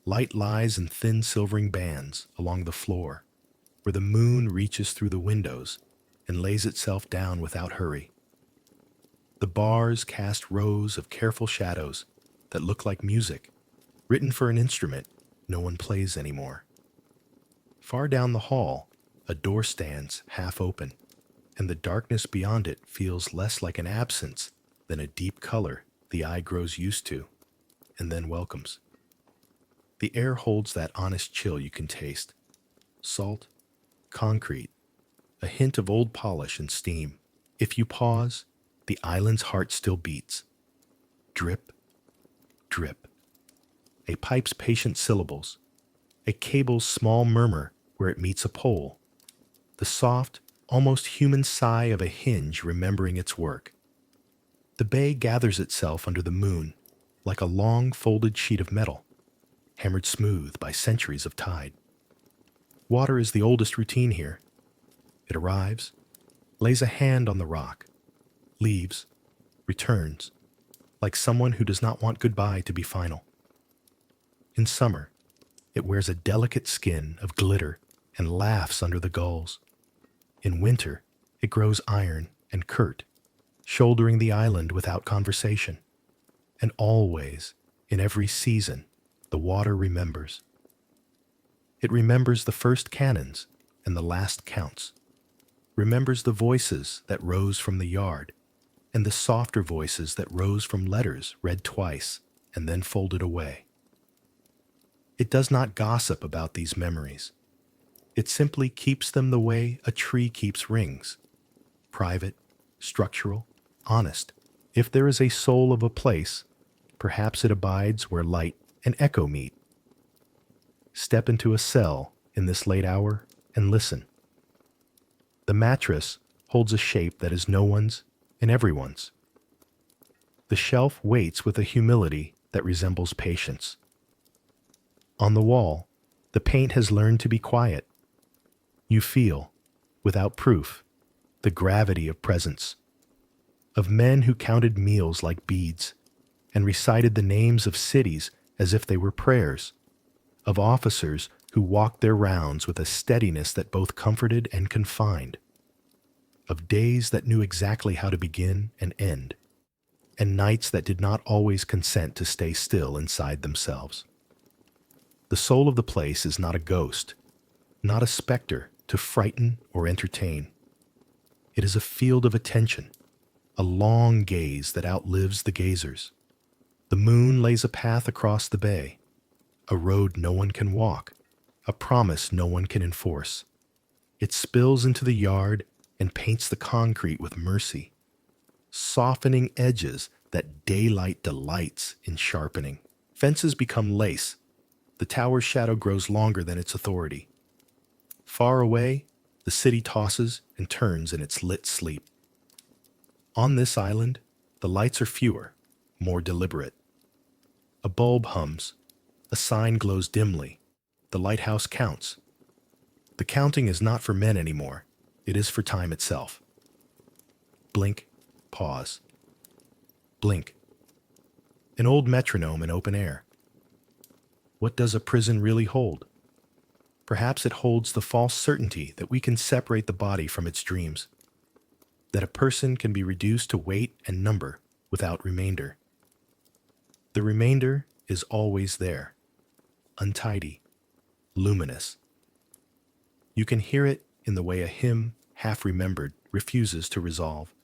Speaker 1: Light lies in thin silvering bands along the floor, where the moon reaches through the windows and lays itself down without hurry. The bars cast rows of careful shadows that look like music, written for an instrument no one plays anymore. Far down the hall, a door stands half open, and the darkness beyond it feels less like an absence than a deep color the eye grows used to, and then welcomes. The air holds that honest chill you can taste. Salt, concrete, a hint of old polish and steam. If you pause, the island's heart still beats. Drip, drip. A pipe's patient syllables. A cable's small murmur where it meets a pole. The soft, almost human sigh of a hinge remembering its work. The bay gathers itself under the moon like a long folded sheet of metal, hammered smooth by centuries of tide. Water is the oldest routine here. It arrives, lays a hand on the rock, leaves, returns, like someone who does not want goodbye to be final. In summer, it wears a delicate skin of glitter and laughs under the gulls. In winter, it grows iron and curt, shouldering the island without conversation. And always, in every season, the water remembers. It remembers the first cannons and the last counts, remembers the voices that rose from the yard, and the softer voices that rose from letters read twice and then folded away. It does not gossip about these memories. It simply keeps them the way a tree keeps rings, private, structural, honest. If there is a soul of a place, perhaps it abides where light and echo meet. Step into a cell in this late hour and listen. The mattress holds a shape that is no one's and everyone's. The shelf waits with a humility that resembles patience. On the wall, the paint has learned to be quiet. You feel, without proof, the gravity of presence, of men who counted meals like beads and recited the names of cities as if they were prayers, of officers who walked their rounds with a steadiness that both comforted and confined, of days that knew exactly how to begin and end, and nights that did not always consent to stay still inside themselves. The soul of the place is not a ghost, not a specter to frighten or entertain. It is a field of attention, a long gaze that outlives the gazers. The moon lays a path across the bay, a road no one can walk, a promise no one can enforce. It spills into the yard and paints the concrete with mercy, softening edges that daylight delights in sharpening. Fences become lace. The tower's shadow grows longer than its authority. Far away, the city tosses and turns in its lit sleep. On this island, the lights are fewer, more deliberate. A bulb hums. A sign glows dimly. The lighthouse counts. The counting is not for men anymore. It is for time itself. Blink, pause. Blink. An old metronome in open air. What does a prison really hold? Perhaps it holds the false certainty that we can separate the body from its dreams, that a person can be reduced to weight and number without remainder. The remainder is always there, untidy, luminous. You can hear it in the way a hymn, half remembered, refuses to resolve,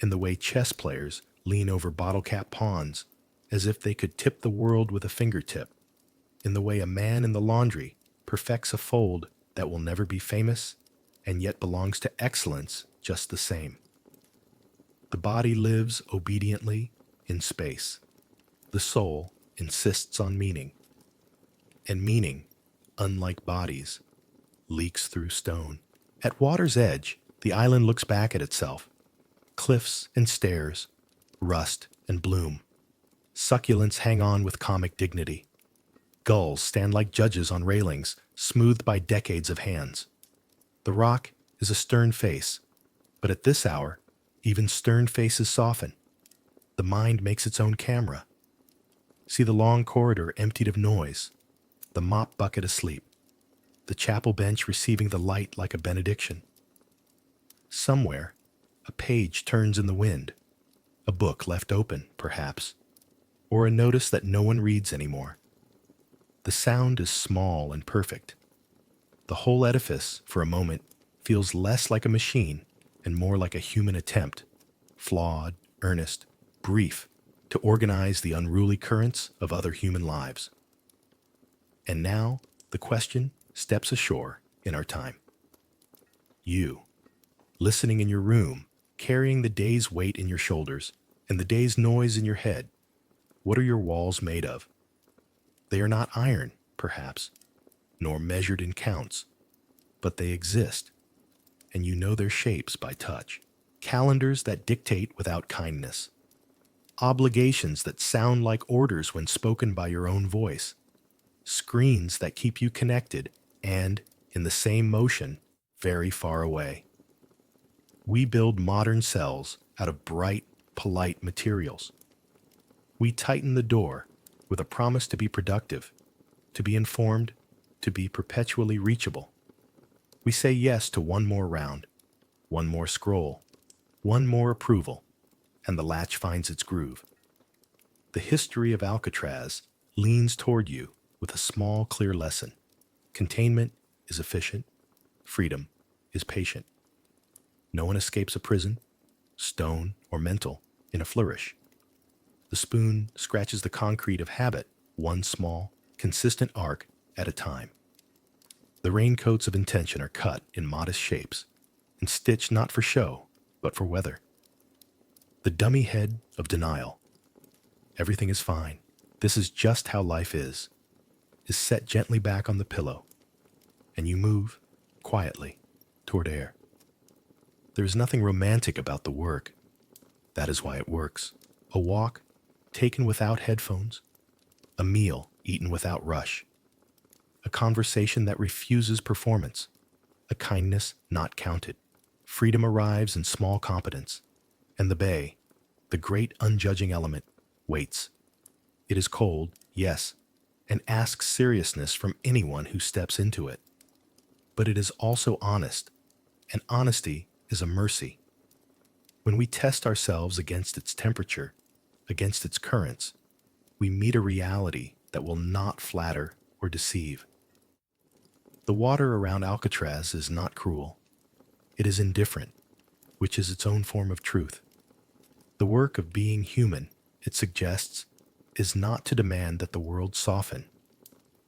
Speaker 1: in the way chess players lean over bottle-cap pawns as if they could tip the world with a fingertip, in the way a man in the laundry perfects a fold that will never be famous and yet belongs to excellence just the same. The body lives obediently in space. The soul insists on meaning. And meaning, unlike bodies, leaks through stone. At water's edge, the island looks back at itself. Cliffs and stairs, rust and bloom. Succulents hang on with comic dignity. Gulls stand like judges on railings, smoothed by decades of hands. The rock is a stern face, but at this hour, even stern faces soften. The mind makes its own camera. See the long corridor emptied of noise, the mop bucket asleep, the chapel bench receiving the light like a benediction. Somewhere, a page turns in the wind, a book left open, perhaps, or a notice that no one reads anymore. The sound is small and perfect. The whole edifice, for a moment, feels less like a machine and more like a human attempt, flawed, earnest, brief, to organize the unruly currents of other human lives. And now, the question steps ashore in our time. You, listening in your room, carrying the day's weight in your shoulders and the day's noise in your head, what are your walls made of? They are not iron, perhaps, nor measured in counts, but they exist, and you know their shapes by touch. Calendars that dictate without kindness. Obligations that sound like orders when spoken by your own voice. Screens that keep you connected and, in the same motion, very far away. We build modern cells out of bright, polite materials. We tighten the door with a promise to be productive, to be informed, to be perpetually reachable. We say yes to one more round, one more scroll, one more approval, and the latch finds its groove. The history of Alcatraz leans toward you with a small, clear lesson. Containment is efficient. Freedom is patient. No one escapes a prison, stone or mental, in a flourish. The spoon scratches the concrete of habit, one small, consistent arc at a time. The raincoats of intention are cut in modest shapes and stitched not for show, but for weather. The dummy head of denial, everything is fine, this is just how life is set gently back on the pillow, and you move, quietly, toward air. There is nothing romantic about the work. That is why it works. A walk, taken without headphones. A meal, eaten without rush. A conversation that refuses performance. A kindness not counted. Freedom arrives in small competence. And the bay, the great unjudging element, waits. It is cold, yes, and asks seriousness from anyone who steps into it. But it is also honest, and honesty is a mercy. When we test ourselves against its temperature, against its currents, we meet a reality that will not flatter or deceive. The water around Alcatraz is not cruel. It is indifferent, which is its own form of truth. The work of being human, it suggests, is not to demand that the world soften,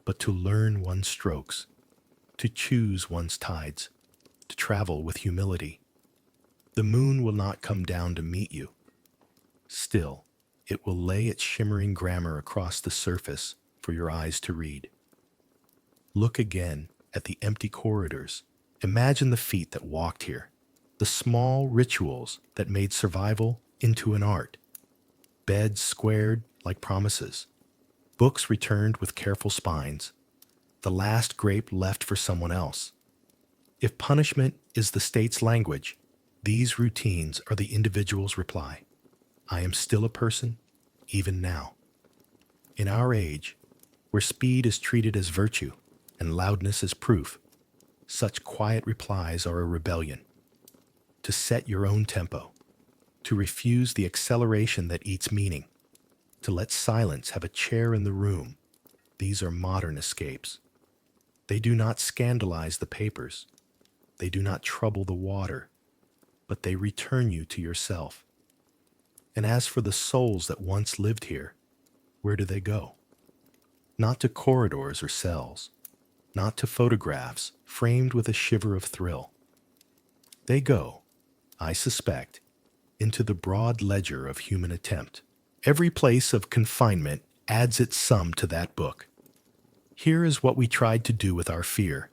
Speaker 1: but to learn one's strokes, to choose one's tides, to travel with humility. The moon will not come down to meet you. Still, it will lay its shimmering grammar across the surface for your eyes to read. Look again at the empty corridors. Imagine the feet that walked here, the small rituals that made survival into an art. Beds squared like promises, books returned with careful spines, the last grape left for someone else. If punishment is the state's language, these routines are the individual's reply. I am still a person, even now. In our age, where speed is treated as virtue and loudness as proof, such quiet replies are a rebellion. To set your own tempo, to refuse the acceleration that eats meaning, to let silence have a chair in the room, these are modern escapes. They do not scandalize the papers. They do not trouble the water, but they return you to yourself. And as for the souls that once lived here, where do they go? Not to corridors or cells, not to photographs framed with a shiver of thrill. They go, I suspect, into the broad ledger of human attempt. Every place of confinement adds its sum to that book. Here is what we tried to do with our fear.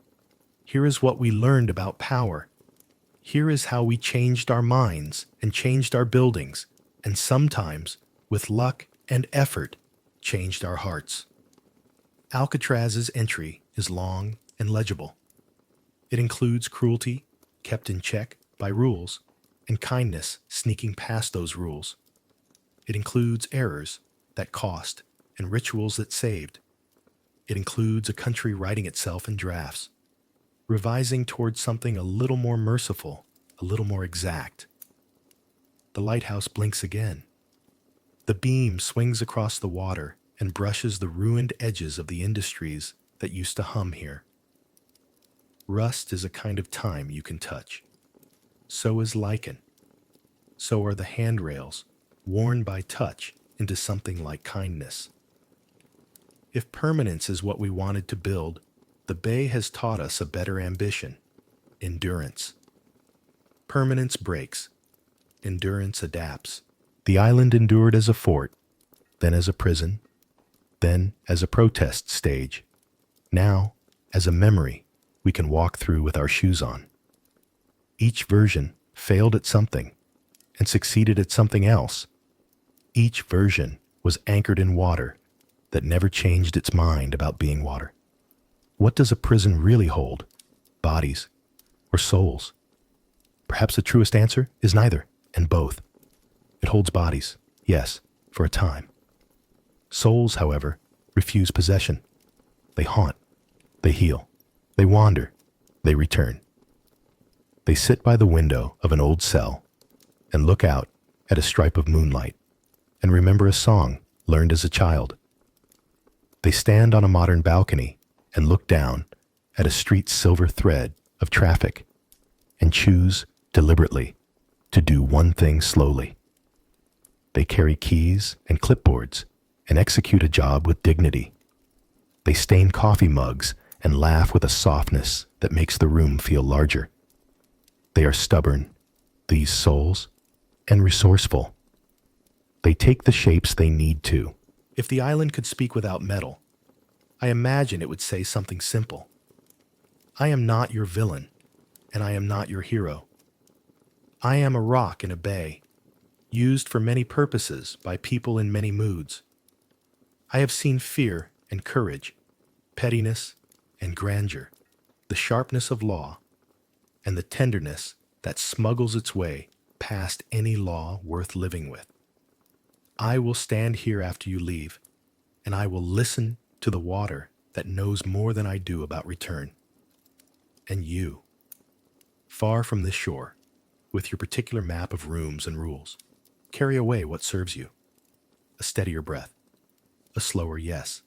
Speaker 1: Here is what we learned about power. Here is how we changed our minds and changed our buildings, and sometimes, with luck and effort, changed our hearts. Alcatraz's entry is long and legible. It includes cruelty, kept in check by rules, and kindness sneaking past those rules. It includes errors that cost and rituals that saved. It includes a country writing itself in drafts, revising towards something a little more merciful, a little more exact. The lighthouse blinks again. The beam swings across the water and brushes the ruined edges of the industries that used to hum here. Rust is a kind of time you can touch. So is lichen. So are the handrails, worn by touch into something like kindness. If permanence is what we wanted to build, the bay has taught us a better ambition: endurance. Permanence breaks. Endurance adapts. The island endured as a fort, then as a prison, then as a protest stage. Now, as a memory we can walk through with our shoes on. Each version failed at something and succeeded at something else. Each version was anchored in water that never changed its mind about being water. What does a prison really hold? Bodies or souls? Perhaps the truest answer is neither, and both. It holds bodies, yes, for a time. Souls, however, refuse possession. They haunt, they heal, they wander, they return. They sit by the window of an old cell and look out at a stripe of moonlight and remember a song learned as a child. They stand on a modern balcony and look down at a street's silver thread of traffic and choose deliberately to do one thing slowly. They carry keys and clipboards and execute a job with dignity. They stain coffee mugs and laugh with a softness that makes the room feel larger. They are stubborn, these souls, and resourceful. They take the shapes they need to. If the island could speak without metal, I imagine it would say something simple. I am not your villain, and I am not your hero. I am a rock in a bay, used for many purposes by people in many moods. I have seen fear and courage, pettiness and grandeur, the sharpness of law, and the tenderness that smuggles its way past any law worth living with. I will stand here after you leave, and I will listen to the water that knows more than I do about return. And you, far from this shore, with your particular map of rooms and rules, carry away what serves you: a steadier breath, a slower yes,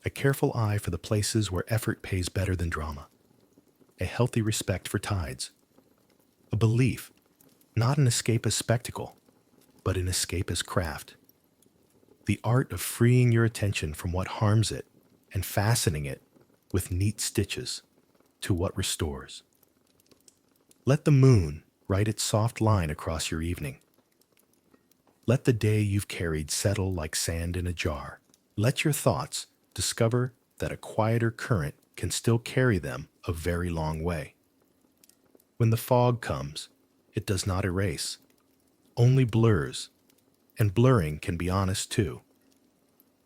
Speaker 1: a careful eye for the places where effort pays better than drama, a healthy respect for tides, a belief, not in escape as spectacle, but in escape as craft. The art of freeing your attention from what harms it and fastening it with neat stitches to what restores. Let the moon write its soft line across your evening. Let the day you've carried settle like sand in a jar. Let your thoughts discover that a quieter current can still carry them a very long way. When the fog comes, it does not erase, only blurs, and blurring can be honest too.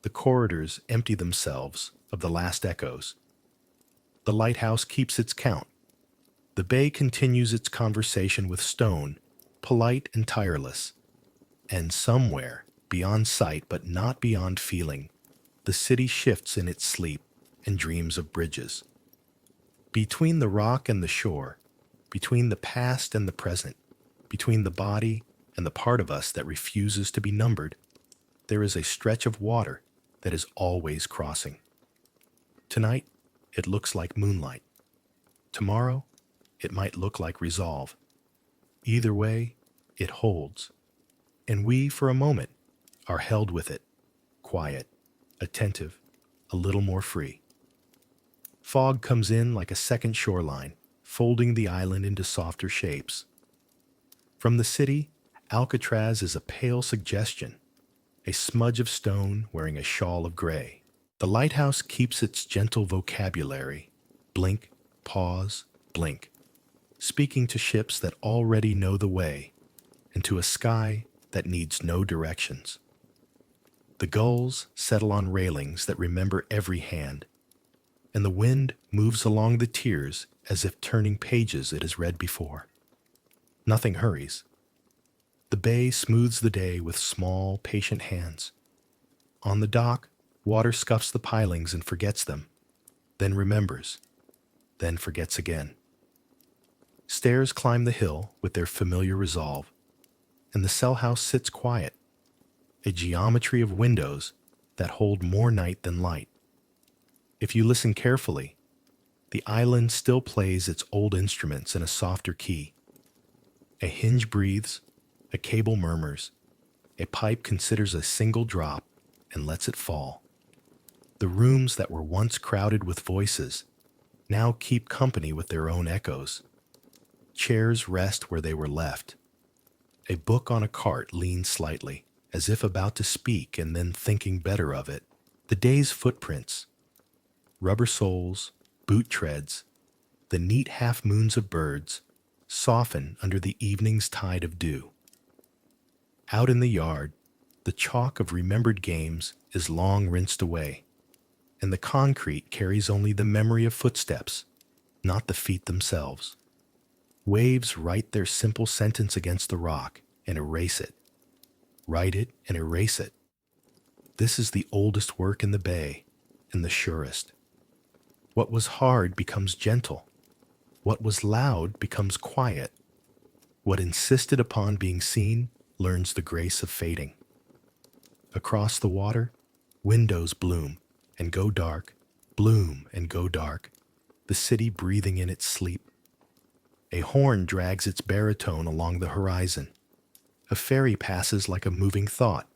Speaker 1: The corridors empty themselves of the last echoes. The lighthouse keeps its count. The bay continues its conversation with stone, polite and tireless. And somewhere, beyond sight but not beyond feeling, the city shifts in its sleep and dreams of bridges. Between the rock and the shore, between the past and the present, between the body and the part of us that refuses to be numbered, there is a stretch of water that is always crossing. Tonight, it looks like moonlight. Tomorrow, it might look like resolve. Either way, it holds. And we, for a moment, are held with it, quiet, attentive, a little more free. Fog comes in like a second shoreline, folding the island into softer shapes. From the city, Alcatraz is a pale suggestion, a smudge of stone wearing a shawl of gray. The lighthouse keeps its gentle vocabulary, blink, pause, blink, speaking to ships that already know the way, and to a sky that needs no directions. The gulls settle on railings that remember every hand, and the wind moves along the tiers as if turning pages it has read before. Nothing hurries. The bay smooths the day with small, patient hands. On the dock, water scuffs the pilings and forgets them, then remembers, then forgets again. Stairs climb the hill with their familiar resolve, and the cell house sits quiet, a geometry of windows that hold more night than light. If you listen carefully, the island still plays its old instruments in a softer key. A hinge breathes, a cable murmurs, a pipe considers a single drop and lets it fall. The rooms that were once crowded with voices now keep company with their own echoes. Chairs rest where they were left. A book on a cart leans slightly, as if about to speak and then thinking better of it. The day's footprints, rubber soles, boot treads, the neat half-moons of birds, soften under the evening's tide of dew. Out in the yard, the chalk of remembered games is long rinsed away, and the concrete carries only the memory of footsteps, not the feet themselves. Waves write their simple sentence against the rock and erase it. Write it and erase it. This is the oldest work in the bay and the surest. What was hard becomes gentle. What was loud becomes quiet. What insisted upon being seen learns the grace of fading. Across the water, windows bloom and go dark, bloom and go dark, the city breathing in its sleep. A horn drags its baritone along the horizon. A ferry passes like a moving thought,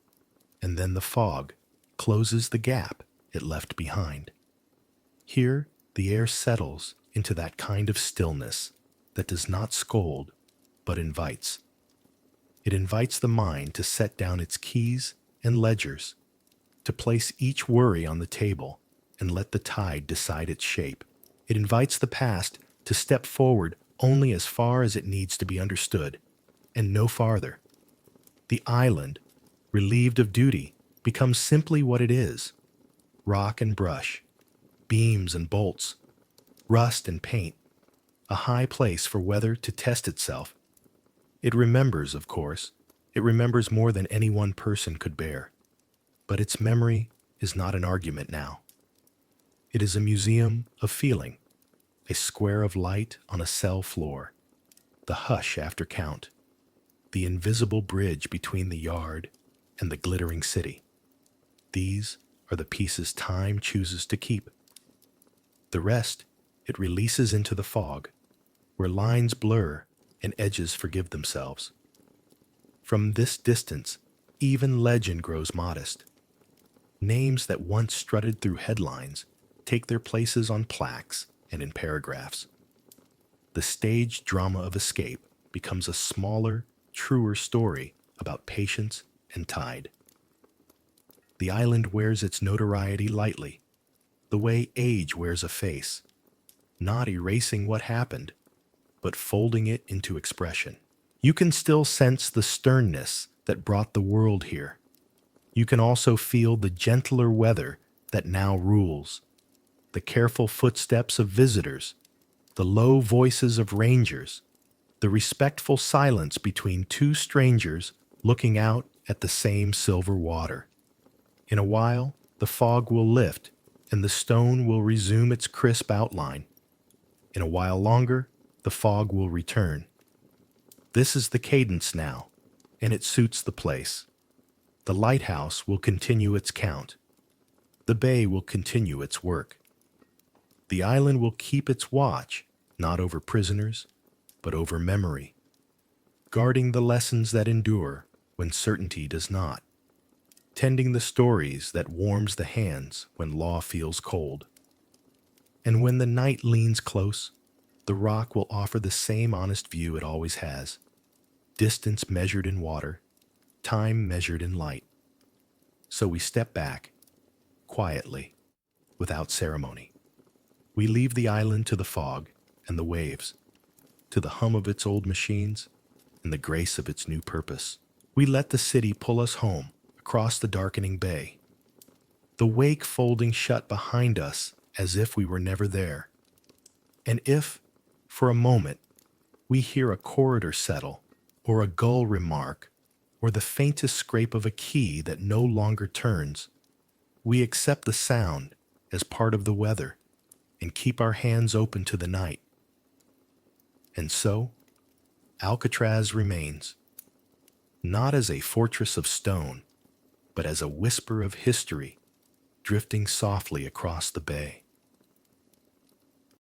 Speaker 1: and then the fog closes the gap it left behind. Here, the air settles into that kind of stillness that does not scold, but invites. It invites the mind to set down its keys and ledgers, to place each worry on the table and let the tide decide its shape. It invites the past to step forward only as far as it needs to be understood, and no farther. The island, relieved of duty, becomes simply what it is: rock and brush, beams and bolts, rust and paint, a high place for weather to test itself. It remembers, of course. It remembers more than any one person could bear. But its memory is not an argument now. It is a museum of feeling, a square of light on a cell floor, the hush after count, the invisible bridge between the yard and the glittering city. These are the pieces time chooses to keep. The rest it releases into the fog, where lines blur and edges forgive themselves. From this distance, even legend grows modest. Names that once strutted through headlines take their places on plaques and in paragraphs. The staged drama of escape becomes a smaller, truer story about patience and tide. The island wears its notoriety lightly, the way age wears a face, not erasing what happened, but folding it into expression. You can still sense the sternness that brought the world here. You can also feel the gentler weather that now rules, the careful footsteps of visitors, the low voices of rangers, the respectful silence between two strangers looking out at the same silver water. In a while, the fog will lift and the stone will resume its crisp outline. In a while longer, the fog will return. This is the cadence now, and it suits the place. The lighthouse will continue its count. The bay will continue its work. The island will keep its watch, not over prisoners, but over memory, guarding the lessons that endure when certainty does not, tending the stories that warms the hands when law feels cold. And when the night leans close, the rock will offer the same honest view it always has, distance measured in water, time measured in light. So we step back, quietly, without ceremony. We leave the island to the fog and the waves, to the hum of its old machines and the grace of its new purpose. We let the city pull us home across the darkening bay, the wake folding shut behind us as if we were never there. And if, for a moment, we hear a corridor settle, or a gull remark, or the faintest scrape of a key that no longer turns, we accept the sound as part of the weather and keep our hands open to the night. And so, Alcatraz remains, not as a fortress of stone, but as a whisper of history drifting softly across the bay.